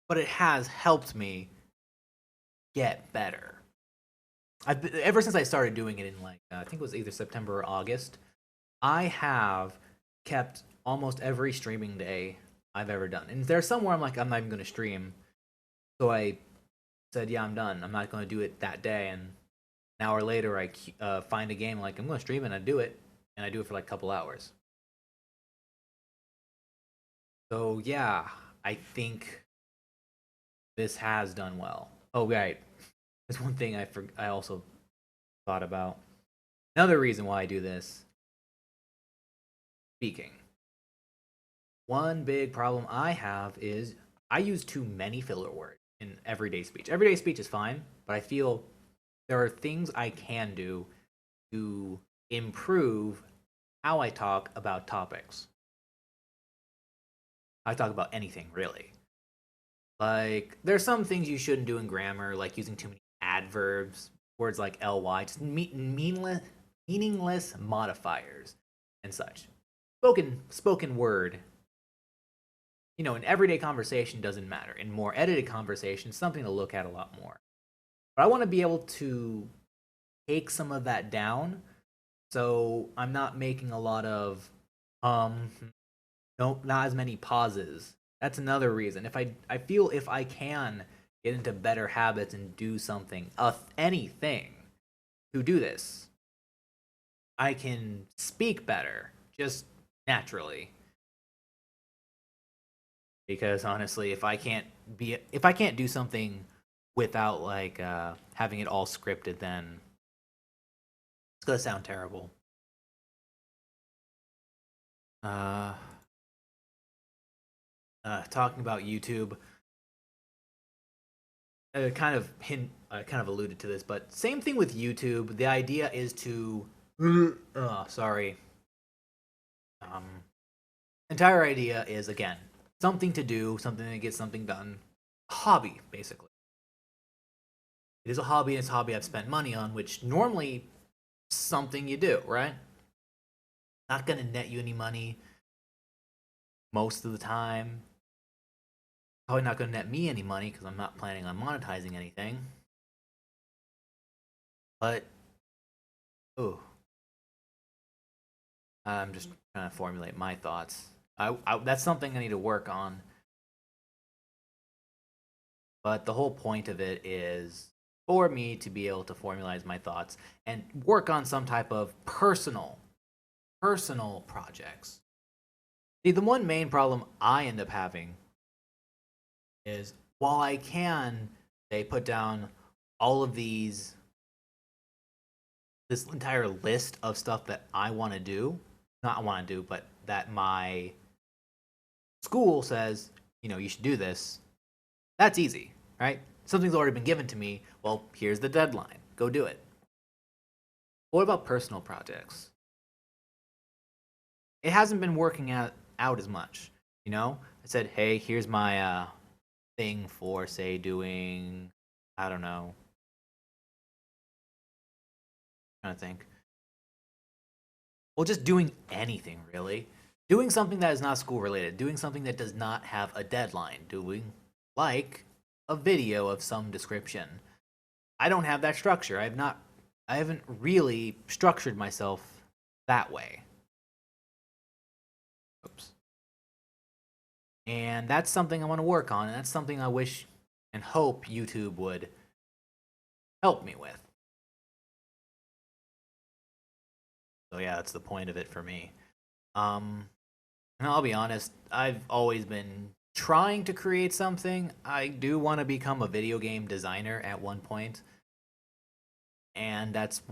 but it has helped me get better. Ever since I started doing it in I think it was either September or August, I have kept almost every streaming day I've ever done. And there's somewhere I'm like, I'm not even going to stream. So I said, yeah, I'm done. I'm not going to do it that day. And an hour later, I find a game like I'm going to stream, and I do it. And I do it for like a couple hours. So yeah, I think this has done well. Oh right, there's one thing I also thought about. Another reason why I do this: speaking. One big problem I have is I use too many filler words in everyday speech. Everyday speech is fine, but I feel there are things I can do to improve how I talk about topics. I talk about anything, really. Like, there's some things you shouldn't do in grammar, like using too many adverbs, words like ly, just meaningless modifiers and such. Spoken word, in everyday conversation doesn't matter. In more edited conversation, something to look at a lot more. But I want to be able to take some of that down, so I'm not making a lot of no, not as many pauses. That's another reason. If I feel if I can get into better habits and do something, anything to do this, I can speak better just naturally. Because honestly, if I can't do something without having it all scripted, then it's gonna sound terrible. Uh, Talking about YouTube, kind of alluded to this, but same thing with YouTube. The idea is to, sorry. Um, Entire idea is again something to do, something to get something done, a hobby basically. It is a hobby, and it's a hobby I've spent money on, which normally something you do, right? Not gonna net you any money most of the time. Probably not gonna net me any money because I'm not planning on monetizing anything. But, ooh, I'm just trying to formulate my thoughts. That's something I need to work on. But the whole point of it is for me to be able to formalize my thoughts and work on some type of personal projects. See, the one main problem I end up having is while I can, say, put down all of this entire list of stuff that I want to do, not want to do, but that my school says, you should do this. That's easy, right? Something's already been given to me. Well, here's the deadline. Go do it. What about personal projects? It hasn't been working out as much. I said, hey, here's my thing for, say, doing, I don't know, I'm trying to think. Well, just doing anything, really. Doing something that is not school related, doing something that does not have a deadline, doing like a video of some description. I don't have that structure. I haven't really structured myself that way. Oops. And that's something I want to work on, and that's something I wish and hope YouTube would help me with. So yeah, that's the point of it for me. And I'll be honest, I've always been trying to create something. I do want to become a video game designer at one point. and that's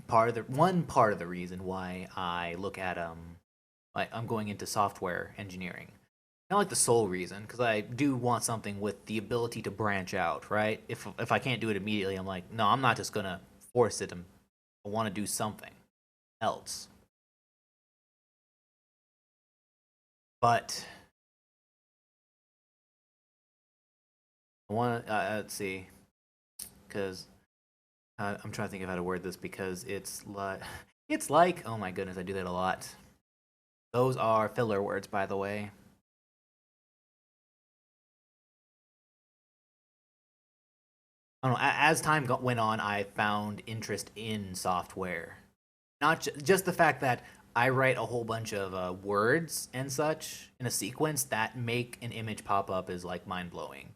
one part of the reason why I look at I'm going into software engineering. Not like the sole reason, because I do want something with the ability to branch out, right? If I can't do it immediately, I'm like, no, I'm not just gonna force it. I want to do something else. But I want to let's see, because I'm trying to think of how to word this because it's like oh my goodness, I do that a lot. Those are filler words, by the way. I don't know. As time went on, I found interest in software. Not just the fact that I write a whole bunch of words and such in a sequence that make an image pop up is like mind blowing.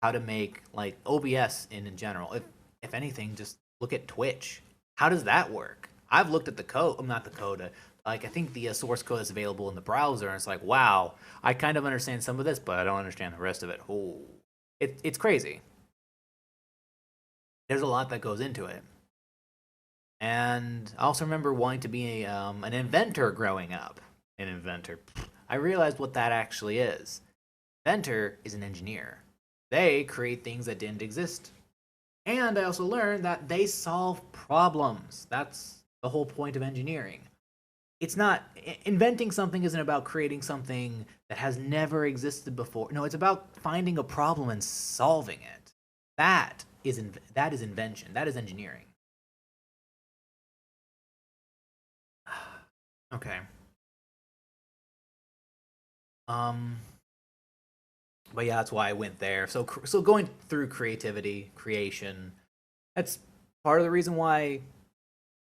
How to make like OBS in general. If anything, just look at Twitch. How does that work? I've looked at the code. Not the code. Like I think the source code is available in the browser, and it's like, wow, I kind of understand some of this, but I don't understand the rest of it. Oh, it's crazy. There's a lot that goes into it. And I also remember wanting to be an inventor growing up. An inventor. I realized what that actually is. Inventor is an engineer. They create things that didn't exist. And I also learned that they solve problems. That's the whole point of engineering. It's not inventing something isn't about creating something that has never existed before. No, it's about finding a problem and solving it. That is invention. That is engineering. Okay. Um, but yeah, that's why I went there. So going through creativity, creation, that's part of the reason why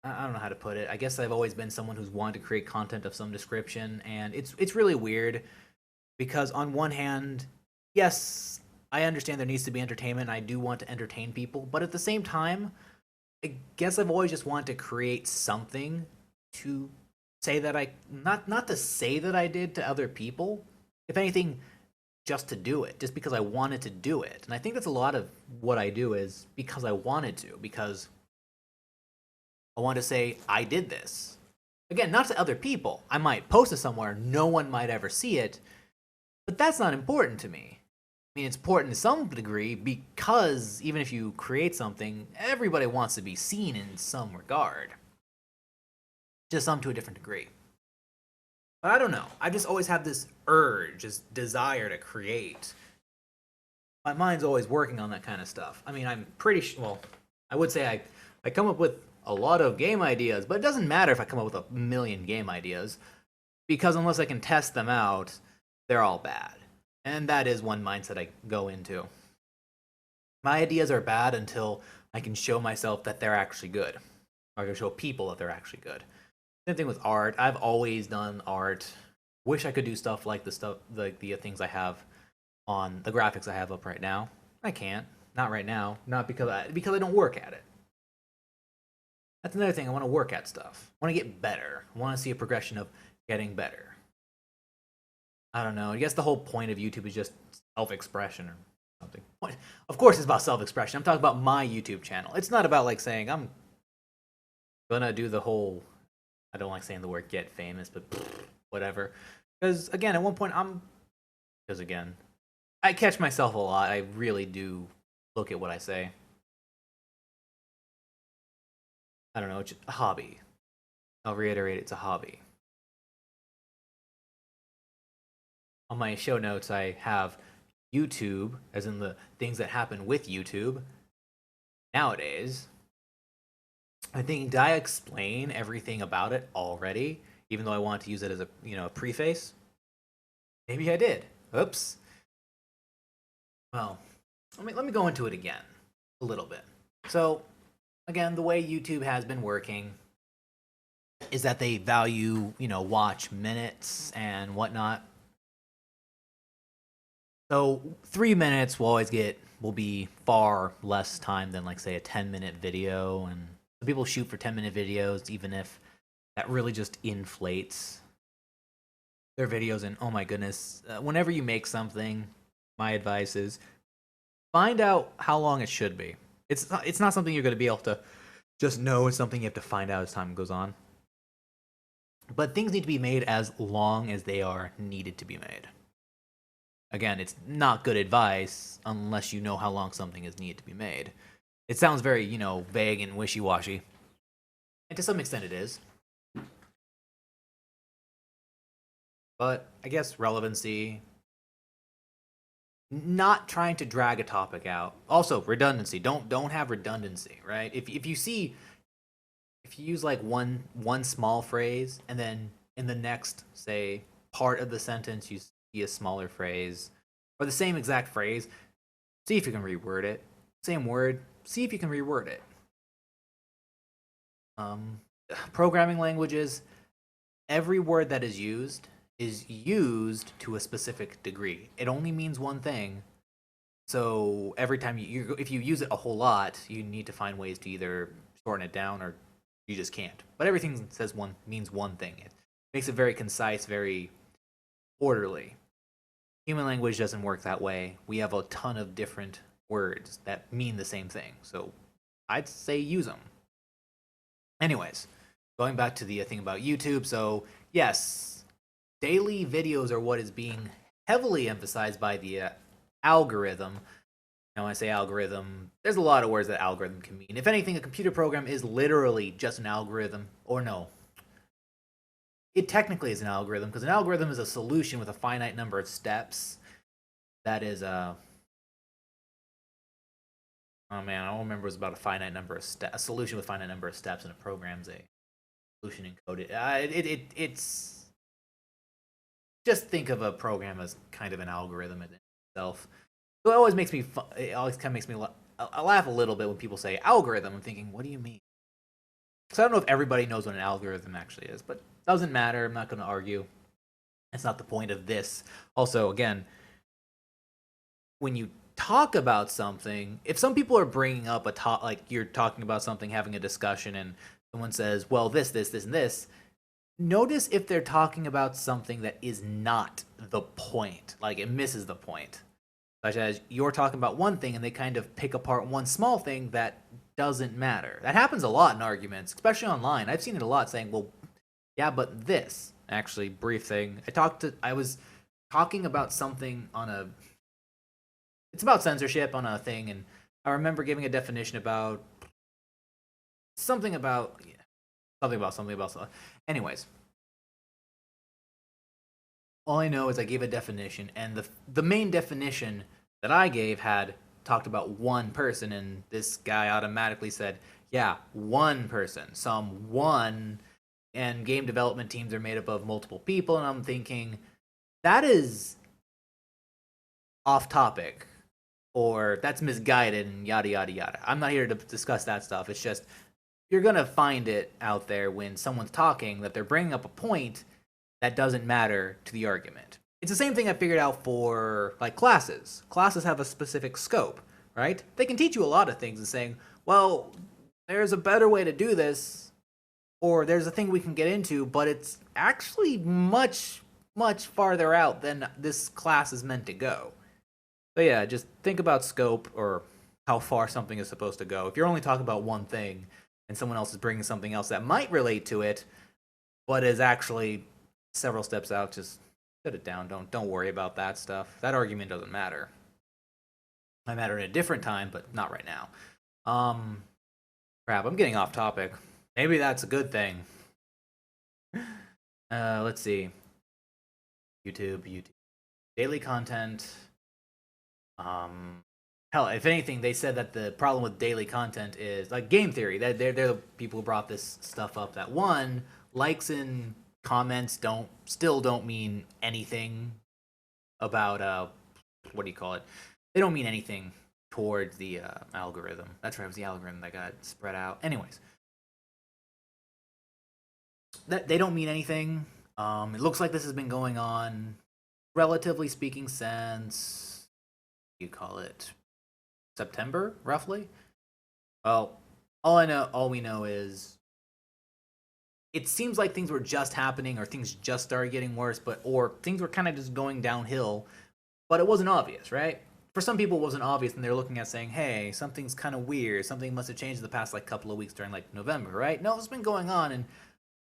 I don't know how to put it. I guess I've always been someone who's wanted to create content of some description, and it's really weird because on one hand, yes, I understand there needs to be entertainment. I do want to entertain people, but at the same time, I guess I've always just wanted to create something to say that I not to say that I did to other people. If anything, just to do it, just because I wanted to do it. And I think that's a lot of what I do is because I wanted to, because I want to say I did this. Again, not to other people. I might post it somewhere, no one might ever see it, but that's not important to me. I mean, it's important to some degree because even if you create something, everybody wants to be seen in some regard. Just some to a different degree. But I don't know. I just always have this urge, this desire to create. My mind's always working on that kind of stuff. I mean, I'm pretty well, I would say I come up with a lot of game ideas, but it doesn't matter if I come up with a million game ideas because unless I can test them out, they're all bad. And that is one mindset I go into. My ideas are bad until I can show myself that they're actually good. Or I can show people that they're actually good. Same thing with art. I've always done art. Wish I could do stuff like the things I have on the graphics I have up right now. I can't. Not right now. Not because I don't work at it. That's another thing. I want to work at stuff. I want to get better. I want to see a progression of getting better. I don't know. I guess the whole point of YouTube is just self-expression or something. Of course, it's about self-expression. I'm talking about my YouTube channel. It's not about like saying I'm gonna do the whole. I don't like saying the word "get famous," but whatever. Because again, at one point, because again, I catch myself a lot. I really do look at what I say. I don't know. It's a hobby. I'll reiterate, it's a hobby. On my show notes, I have YouTube, as in the things that happen with YouTube nowadays. I think, did I explain everything about it already? Even though I want to use it as a preface? Maybe I did. Oops. Well, let me go into it again a little bit. So, again, the way YouTube has been working is that they value, watch minutes and whatnot. So 3 minutes will be far less time than like say a 10-minute video, and some people shoot for 10-minute videos, even if that really just inflates their videos. And oh my goodness, whenever you make something, my advice is find out how long it should be. It's not something you're going to be able to Just know it's something you have to find out as time goes on. But things need to be made as long as they are needed to be made. Again, it's not good advice unless you know how long something is needed to be made. It sounds very, vague and wishy-washy. And to some extent it is. But I guess relevancy, not trying to drag a topic out. Also, redundancy. Don't have redundancy, right? If you use like one small phrase and then in the next, say, part of the sentence you see a smaller phrase or the same exact phrase, see if you can reword it. Same word, see if you can reword it. Programming languages, every word that is used to a specific degree. It only means one thing. So every time if you use it a whole lot, you need to find ways to either shorten it down or you just can't. But everything means one thing. It makes it very concise, very orderly. Human language doesn't work that way. We have a ton of different words that mean the same thing. So I'd say use them. Anyways, going back to the thing about YouTube. So yes, daily videos are what is being heavily emphasized by the algorithm. Now, when I say algorithm, there's a lot of words that algorithm can mean. If anything, a computer program is literally just an algorithm. Or no. It technically is an algorithm, because an algorithm is a solution with a finite number of steps. That is oh man, I don't remember. It was about a finite number of steps. A solution with a finite number of steps, and a program's a solution encoded. It's just think of a program as kind of an algorithm in itself. So it always kind of makes me I laugh a little bit when people say algorithm. I'm thinking, what do you mean? So I don't know if everybody knows what an algorithm actually is, but it doesn't matter. I'm not going to argue. That's not the point of this. Also, again, when you talk about something, if some people are bringing up like you're talking about something, having a discussion, and someone says, well, this, and this, notice if they're talking about something that is not the point, like it misses the point. Such as you're talking about one thing and they kind of pick apart one small thing that doesn't matter. That happens a lot in arguments, especially online. I've seen it a lot, saying, well, yeah, but this. Actually, brief thing. I was talking about something it's about censorship on a thing, and I remember giving a definition about something about. Anyways, all I know is I gave a definition, and the main definition that I gave had talked about one person, and this guy automatically said, yeah, one person, and game development teams are made up of multiple people, and I'm thinking, that is off topic, or that's misguided, and yada, yada, yada. I'm not here to discuss that stuff. It's just, you're going to find it out there when someone's talking that they're bringing up a point that doesn't matter to the argument. It's the same thing I figured out for like classes. Classes have a specific scope, right? They can teach you a lot of things and saying, well, there's a better way to do this, or there's a thing we can get into, but it's actually much, much farther out than this class is meant to go. So yeah, just think about scope or how far something is supposed to go. If you're only talking about one thing and someone else is bringing something else that might relate to it, but is actually several steps out, just put it down. Don't worry about that stuff. That argument doesn't matter. Might matter at a different time, but not right now. Crap, I'm getting off topic. Maybe that's a good thing. Let's see. YouTube. Daily content. Hell, if anything, they said that the problem with daily content is like game theory. They're the people who brought this stuff up. That one, likes and comments still don't mean anything about what do you call it? They don't mean anything towards the algorithm. That's right, it was the algorithm that got spread out. Anyways, they don't mean anything. It looks like this has been going on, relatively speaking, since you call it September, roughly. Well, all we know is it seems like things were just happening, or things just started getting worse, or things were kind of just going downhill, but it wasn't obvious, right? for some people it wasn't obvious, and they're looking at saying, hey, something's kind of weird, something must have changed in the past like couple of weeks during like November, right? No, it's been going on. And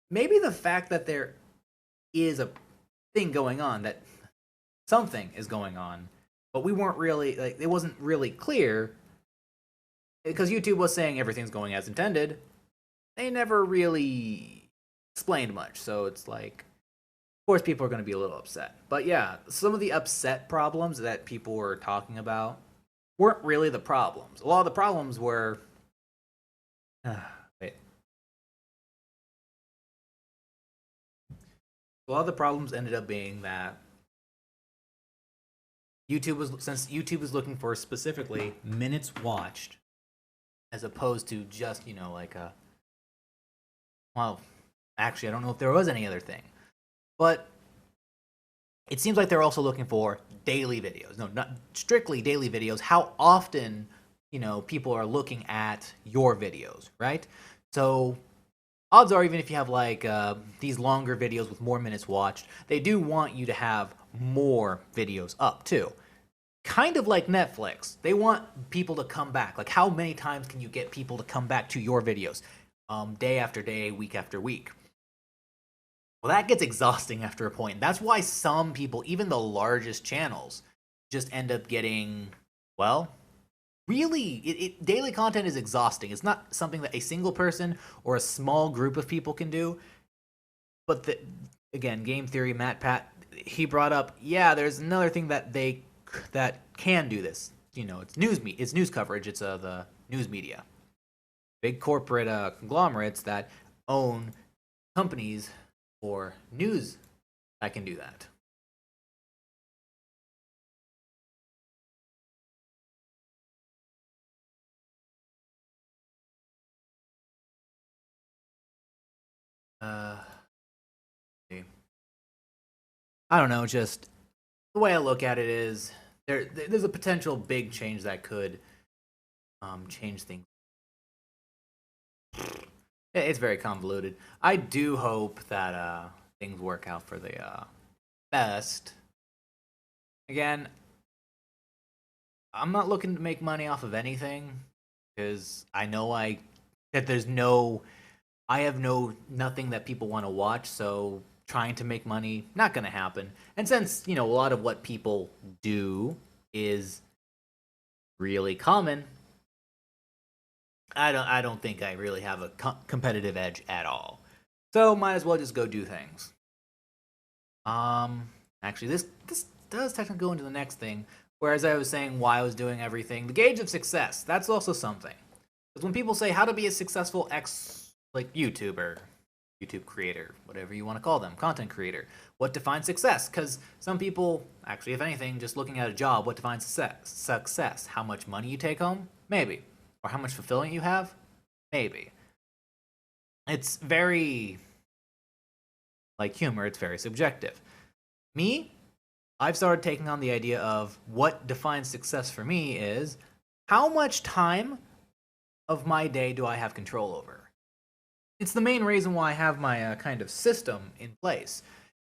maybe the fact that there is a thing going on, that something is going on, but we weren't really, like, it wasn't really clear, because YouTube was saying everything's going as intended. They never really explained much, so it's like, of course people are going to be a little upset. But yeah, some of the upset problems that people were talking about weren't really the problems. A lot of the problems were wait. A lot of the problems ended up being that since YouTube was looking for specifically minutes watched, as opposed to just, like a, well, actually I don't know if there was any other thing, but it seems like they're also looking for daily videos. No, not strictly daily videos. How often, people are looking at your videos, right? So odds are, even if you have like these longer videos with more minutes watched, they do want you to have more videos up too. Kind of like Netflix. They want people to come back. Like, how many times can you get people to come back to your videos? Day after day, week after week. Well, that gets exhausting after a point. That's why some people, even the largest channels, just end up getting, well, really, daily content is exhausting. It's not something that a single person or a small group of people can do. But again, Game Theory, Matt Pat, he brought up, yeah, there's another thing that can do this. It's news coverage. It's the news media, big corporate conglomerates that own companies or news that can do that. I don't know. Just the way I look at it is there's a potential big change that could change things. It's very convoluted. I do hope that things work out for the best. Again, I'm not looking to make money off of anything, because I know that I have nothing that people want to watch, so trying to make money, not going to happen. And since, a lot of what people do is really common, I don't think I really have a competitive edge at all. So might as well just go do things. Actually, this does technically go into the next thing. Whereas I was saying why I was doing everything, the gauge of success, that's also something. Because when people say how to be a successful YouTuber, YouTube creator, whatever you want to call them, content creator, what defines success? Because some people, actually, if anything, just looking at a job, what defines success? How much money you take home? Maybe. Or how much fulfillment you have? Maybe. It's very, like humor, it's very subjective. Me, I've started taking on the idea of what defines success for me is how much time of my day do I have control over? It's the main reason why I have my kind of system in place.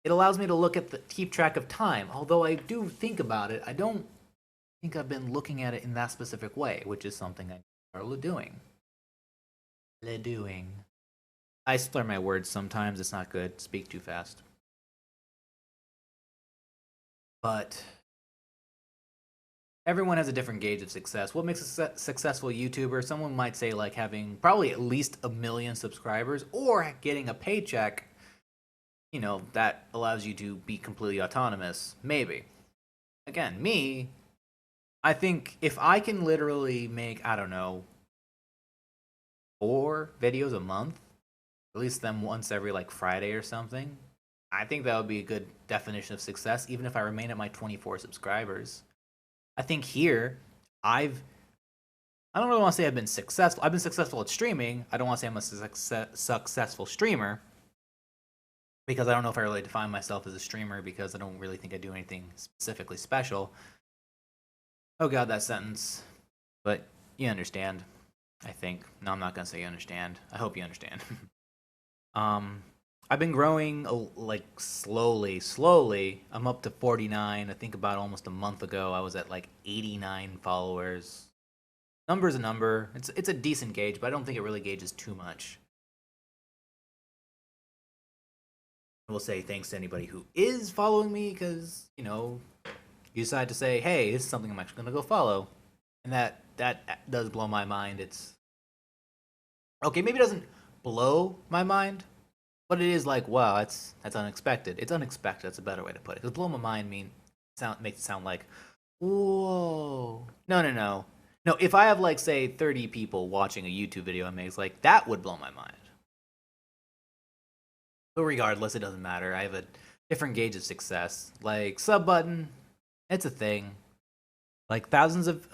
It allows me to keep track of time. Although I do think about it, I don't think I've been looking at it in that specific way, which is something I started doing. I slur my words sometimes. It's not good. Speak too fast. But everyone has a different gauge of success. What makes a successful YouTuber? Someone might say like having probably at least 1 million subscribers or getting a paycheck, that allows you to be completely autonomous. Maybe. Again, me, I think if I can literally make, I don't know, 4 videos a month, release them once every like Friday or something, I think that would be a good definition of success, even if I remain at my 24 subscribers. I think here, I don't really want to say I've been successful. I've been successful at streaming. I don't want to say I'm a successful streamer, because I don't know if I really define myself as a streamer, because I don't really think I do anything specifically special. Oh god, that sentence. But you understand, I think. No, I'm not going to say you understand. I hope you understand. I've been growing like slowly. I'm up to 49. I think about almost a month ago I was at like 89 followers. Number's a number. It's a decent gauge, but I don't think it really gauges too much. I will say thanks to anybody who is following me because, you decide to say, hey, this is something I'm actually going to go follow. And that does blow my mind. It's okay, maybe it doesn't blow my mind, but it is like, wow, that's unexpected. It's unexpected. That's a better way to put it. Because blow my mind makes it sound like, whoa. No. No, if I have like say 30 people watching a YouTube video I make, it's like that would blow my mind. But regardless, it doesn't matter. I have a different gauge of success. Like sub button, it's a thing. Like thousands of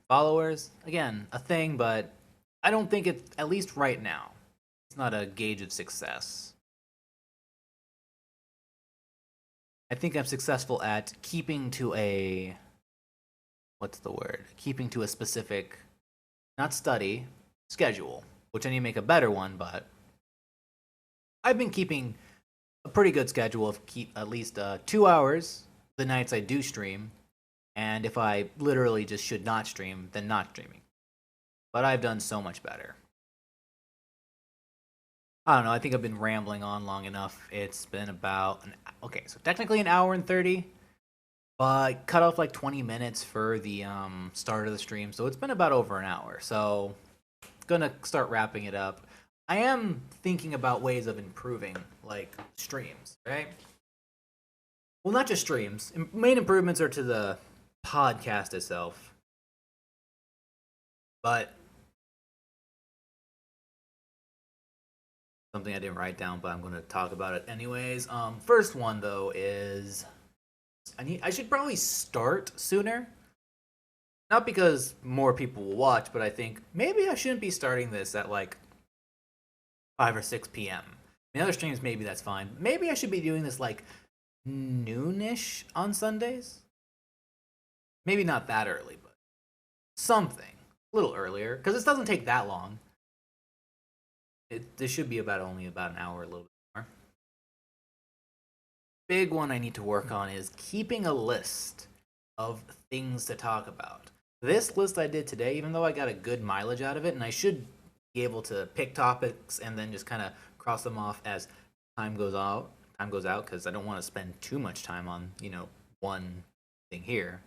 followers, again, a thing, but I don't think it's, at least right now, it's not a gauge of success. I think I'm successful at keeping to a, what's the word? Keeping to a specific, not study, schedule, which I need to make a better one, but I've been keeping a pretty good schedule of keep at least 2 hours the nights I do stream, and if I literally just should not stream, then not streaming. But I've done so much better. I don't know, I think I've been rambling on long enough. It's been about, okay, so technically an hour and 30, but cut off like 20 minutes for the start of the stream, so it's been about over an hour. So, gonna start wrapping it up. I am thinking about ways of improving, like, streams, right? Well, not just streams. Main improvements are to the podcast itself. But something I didn't write down, but I'm going to talk about it anyways. First one, though, is I should probably start sooner. Not because more people will watch, but I think maybe I shouldn't be starting this at, like, 5 or 6 p.m. In other streams, maybe that's fine. Maybe I should be doing this, like, noonish on Sundays? Maybe not that early, but something. A little earlier, because this doesn't take that long. This should be only about an hour, a little bit more. Big one I need to work on is keeping a list of things to talk about. This list I did today, even though I got a good mileage out of it, and I should be able to pick topics and then just kind of cross them off as time goes out, because I don't want to spend too much time on, one thing here.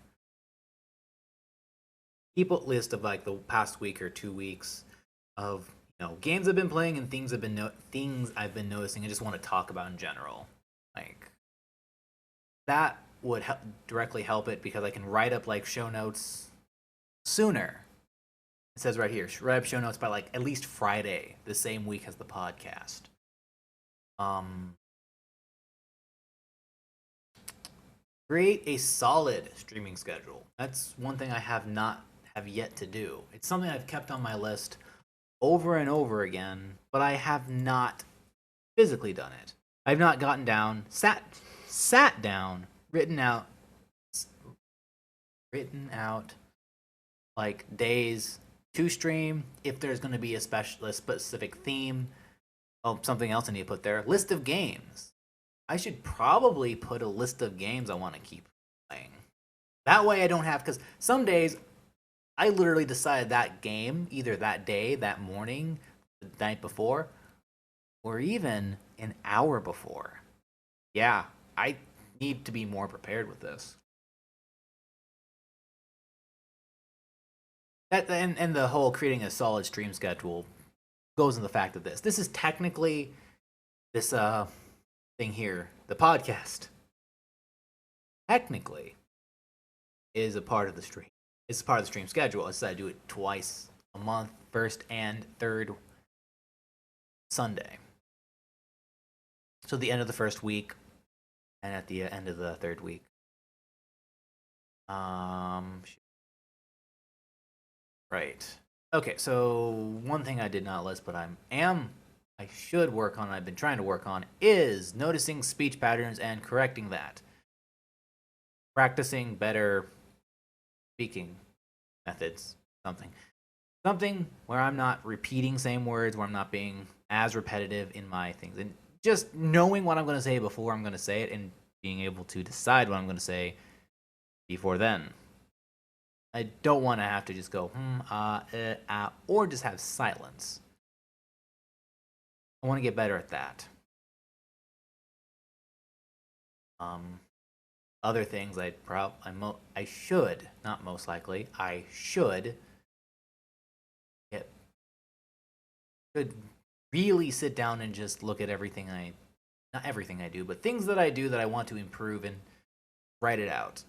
Keep a list of like the past week or 2 weeks of games I've been playing and things I've been noticing and just want to talk about in general. Like that would directly help it because I can write up like show notes sooner. It says right here, write up show notes by like at least Friday, the same week as the podcast. Create a solid streaming schedule. That's one thing I have yet to do. It's something I've kept on my list over and over again, but I have not physically done it. I've not gotten down, sat down, written out like days to stream. If there's going to be a specific theme, something else I need to put there. List of games. I should probably put a list of games I want to keep playing. That way I don't have, because some days I literally decided that game either that day, that morning, the night before, or even an hour before. Yeah, I need to be more prepared with this. And the whole creating a solid stream schedule goes in the fact of this. This is technically this thing here, the podcast. Technically is a part of the stream. It's part of the stream schedule. I do it twice a month, first and third Sunday. So the end of the first week and at the end of the third week. Right. Okay, so one thing I did not list, but I should work on, I've been trying to work on, is noticing speech patterns and correcting that. Practicing better speaking methods, something where I'm not repeating same words, where I'm not being as repetitive in my things, and just knowing what I'm going to say before I'm going to say it and being able to decide what I'm going to say before then. I don't want to have to just go, or just have silence. I want to get better at that. Other things I should, not most likely, I should really sit down and just look at everything not everything I do, but things that I do that I want to improve and write it out.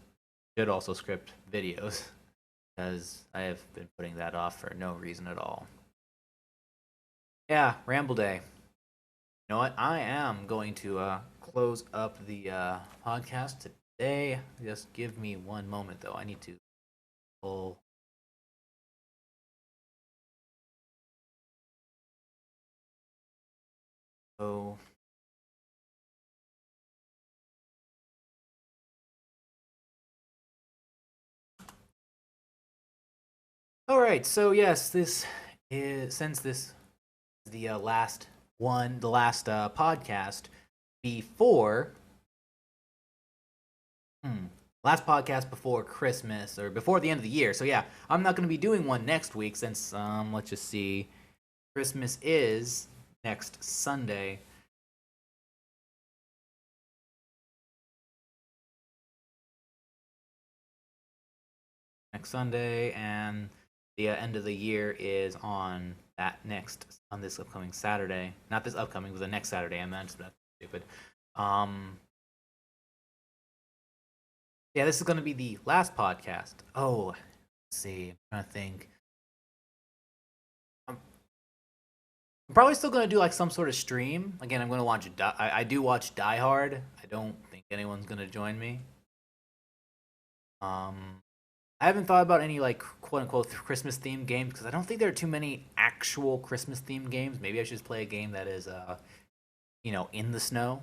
Should also script videos, because I have been putting that off for no reason at all. Yeah, Ramble Day. You know what? I am going to close up the podcast today. Just give me one moment, though. I need to pull. So. All right. So yes, this is since this is the last podcast before. Last podcast before Christmas or before the end of the year. So yeah, I'm not going to be doing one next week since let's just see, Christmas is next Sunday. Next Sunday, and the end of the year is on this upcoming Saturday. Not this upcoming, but the next Saturday. I'm not just stupid. Yeah, this is going to be the last podcast. Oh, let's see. I'm trying to think. I'm probably still going to do like some sort of stream. Again, I'm going to watch. I do watch Die Hard. I don't think anyone's going to join me. I haven't thought about any like quote unquote Christmas themed games because I don't think there are too many actual Christmas themed games. Maybe I should just play a game that is, in the snow.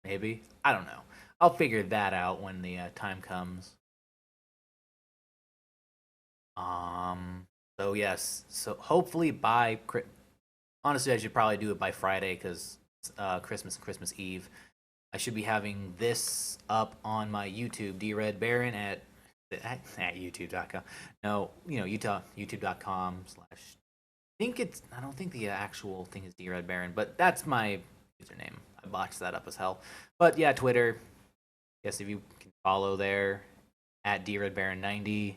Maybe, I don't know. I'll figure that out when the time comes. So yes. So hopefully honestly, I should probably do it by Friday because Christmas and Christmas Eve. I should be having this up on my YouTube, DRedBaron at youtube.com. No, youtube.com/ I don't think the actual thing is DRedBaron, but that's my username. I botched that up as hell. But yeah, Twitter. Yes, if you can follow there at DRedBaron90.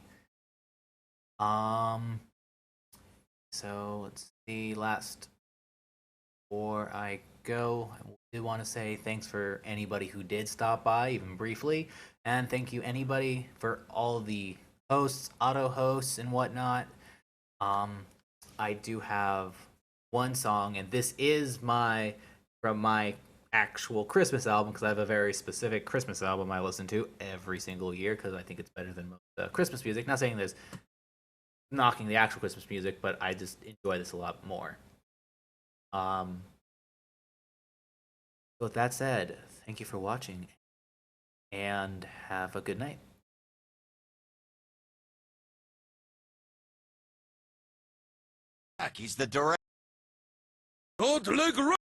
So let's see. Last before I go, I did want to say thanks for anybody who did stop by, even briefly, and thank you anybody for all the hosts, auto hosts, and whatnot. I do have one song, and this is from my actual Christmas album because I have a very specific Christmas album I listen to every single year because I think it's better than most Christmas music. Not saying there's knocking the actual Christmas music, but I just enjoy this a lot more. With that said, thank you for watching and have a good night. He's the director. Don't look right.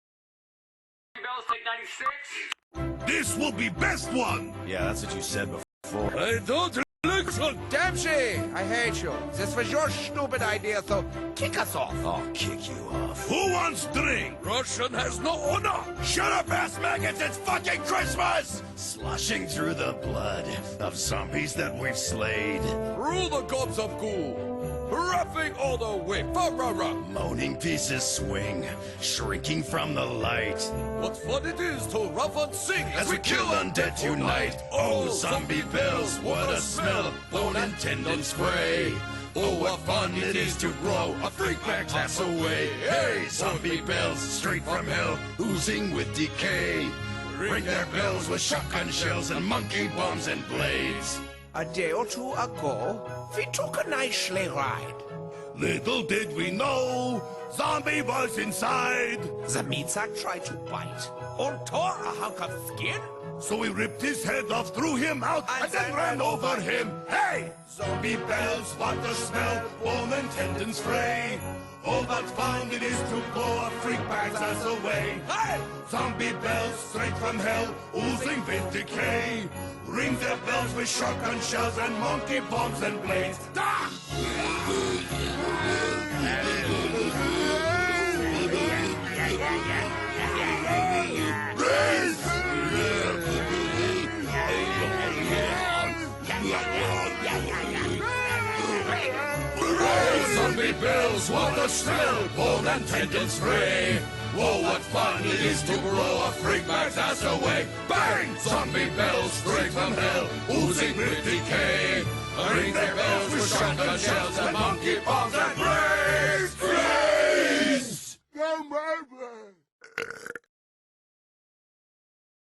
This will be best one! Yeah, that's what you said before. I don't look so. Dempsey, I hate you. This was your stupid idea, so kick us off. I'll kick you off. Who wants drink? Russian has no honor. Shut up, ass maggots! It's fucking Christmas! Sloshing through the blood Of zombies that we've slayed. Rule the gobs of ghoul. Roughing all the way. Fa-ra-ra. Moaning pieces swing, shrinking from the light. What fun it is to rough and sing As we kill undead tonight. Oh, zombie pills, what a smell! Bone and tendon spray. Oh, what fun it is to blow a freak back ass away. Hey, zombie bells, straight from hell, oozing with decay. Ring their bells with shotgun shells and monkey bombs and blades. A day or two ago, we took a nice sleigh ride. Little did we know, zombie was inside. The meat sack tried to bite, or tore a hunk of skin, So we ripped his head off, threw him out, and then ran over him. Hey! Zombie bells, what the smell, bone and tendons fray. Oh, what fun it is to blow a freak bag's ass away. Hey! Zombie bells, straight from hell, oozing with decay. Ring their bells with shotgun shells and monkey bombs and blades. Da! Zombie bells, what a smell, bone and tendons fray. Whoa, what fun it is to blow a freak bag's ass away. Bang! Zombie bells straight from hell, oozing with decay. Ring their bells with shotgun shells and monkey bombs.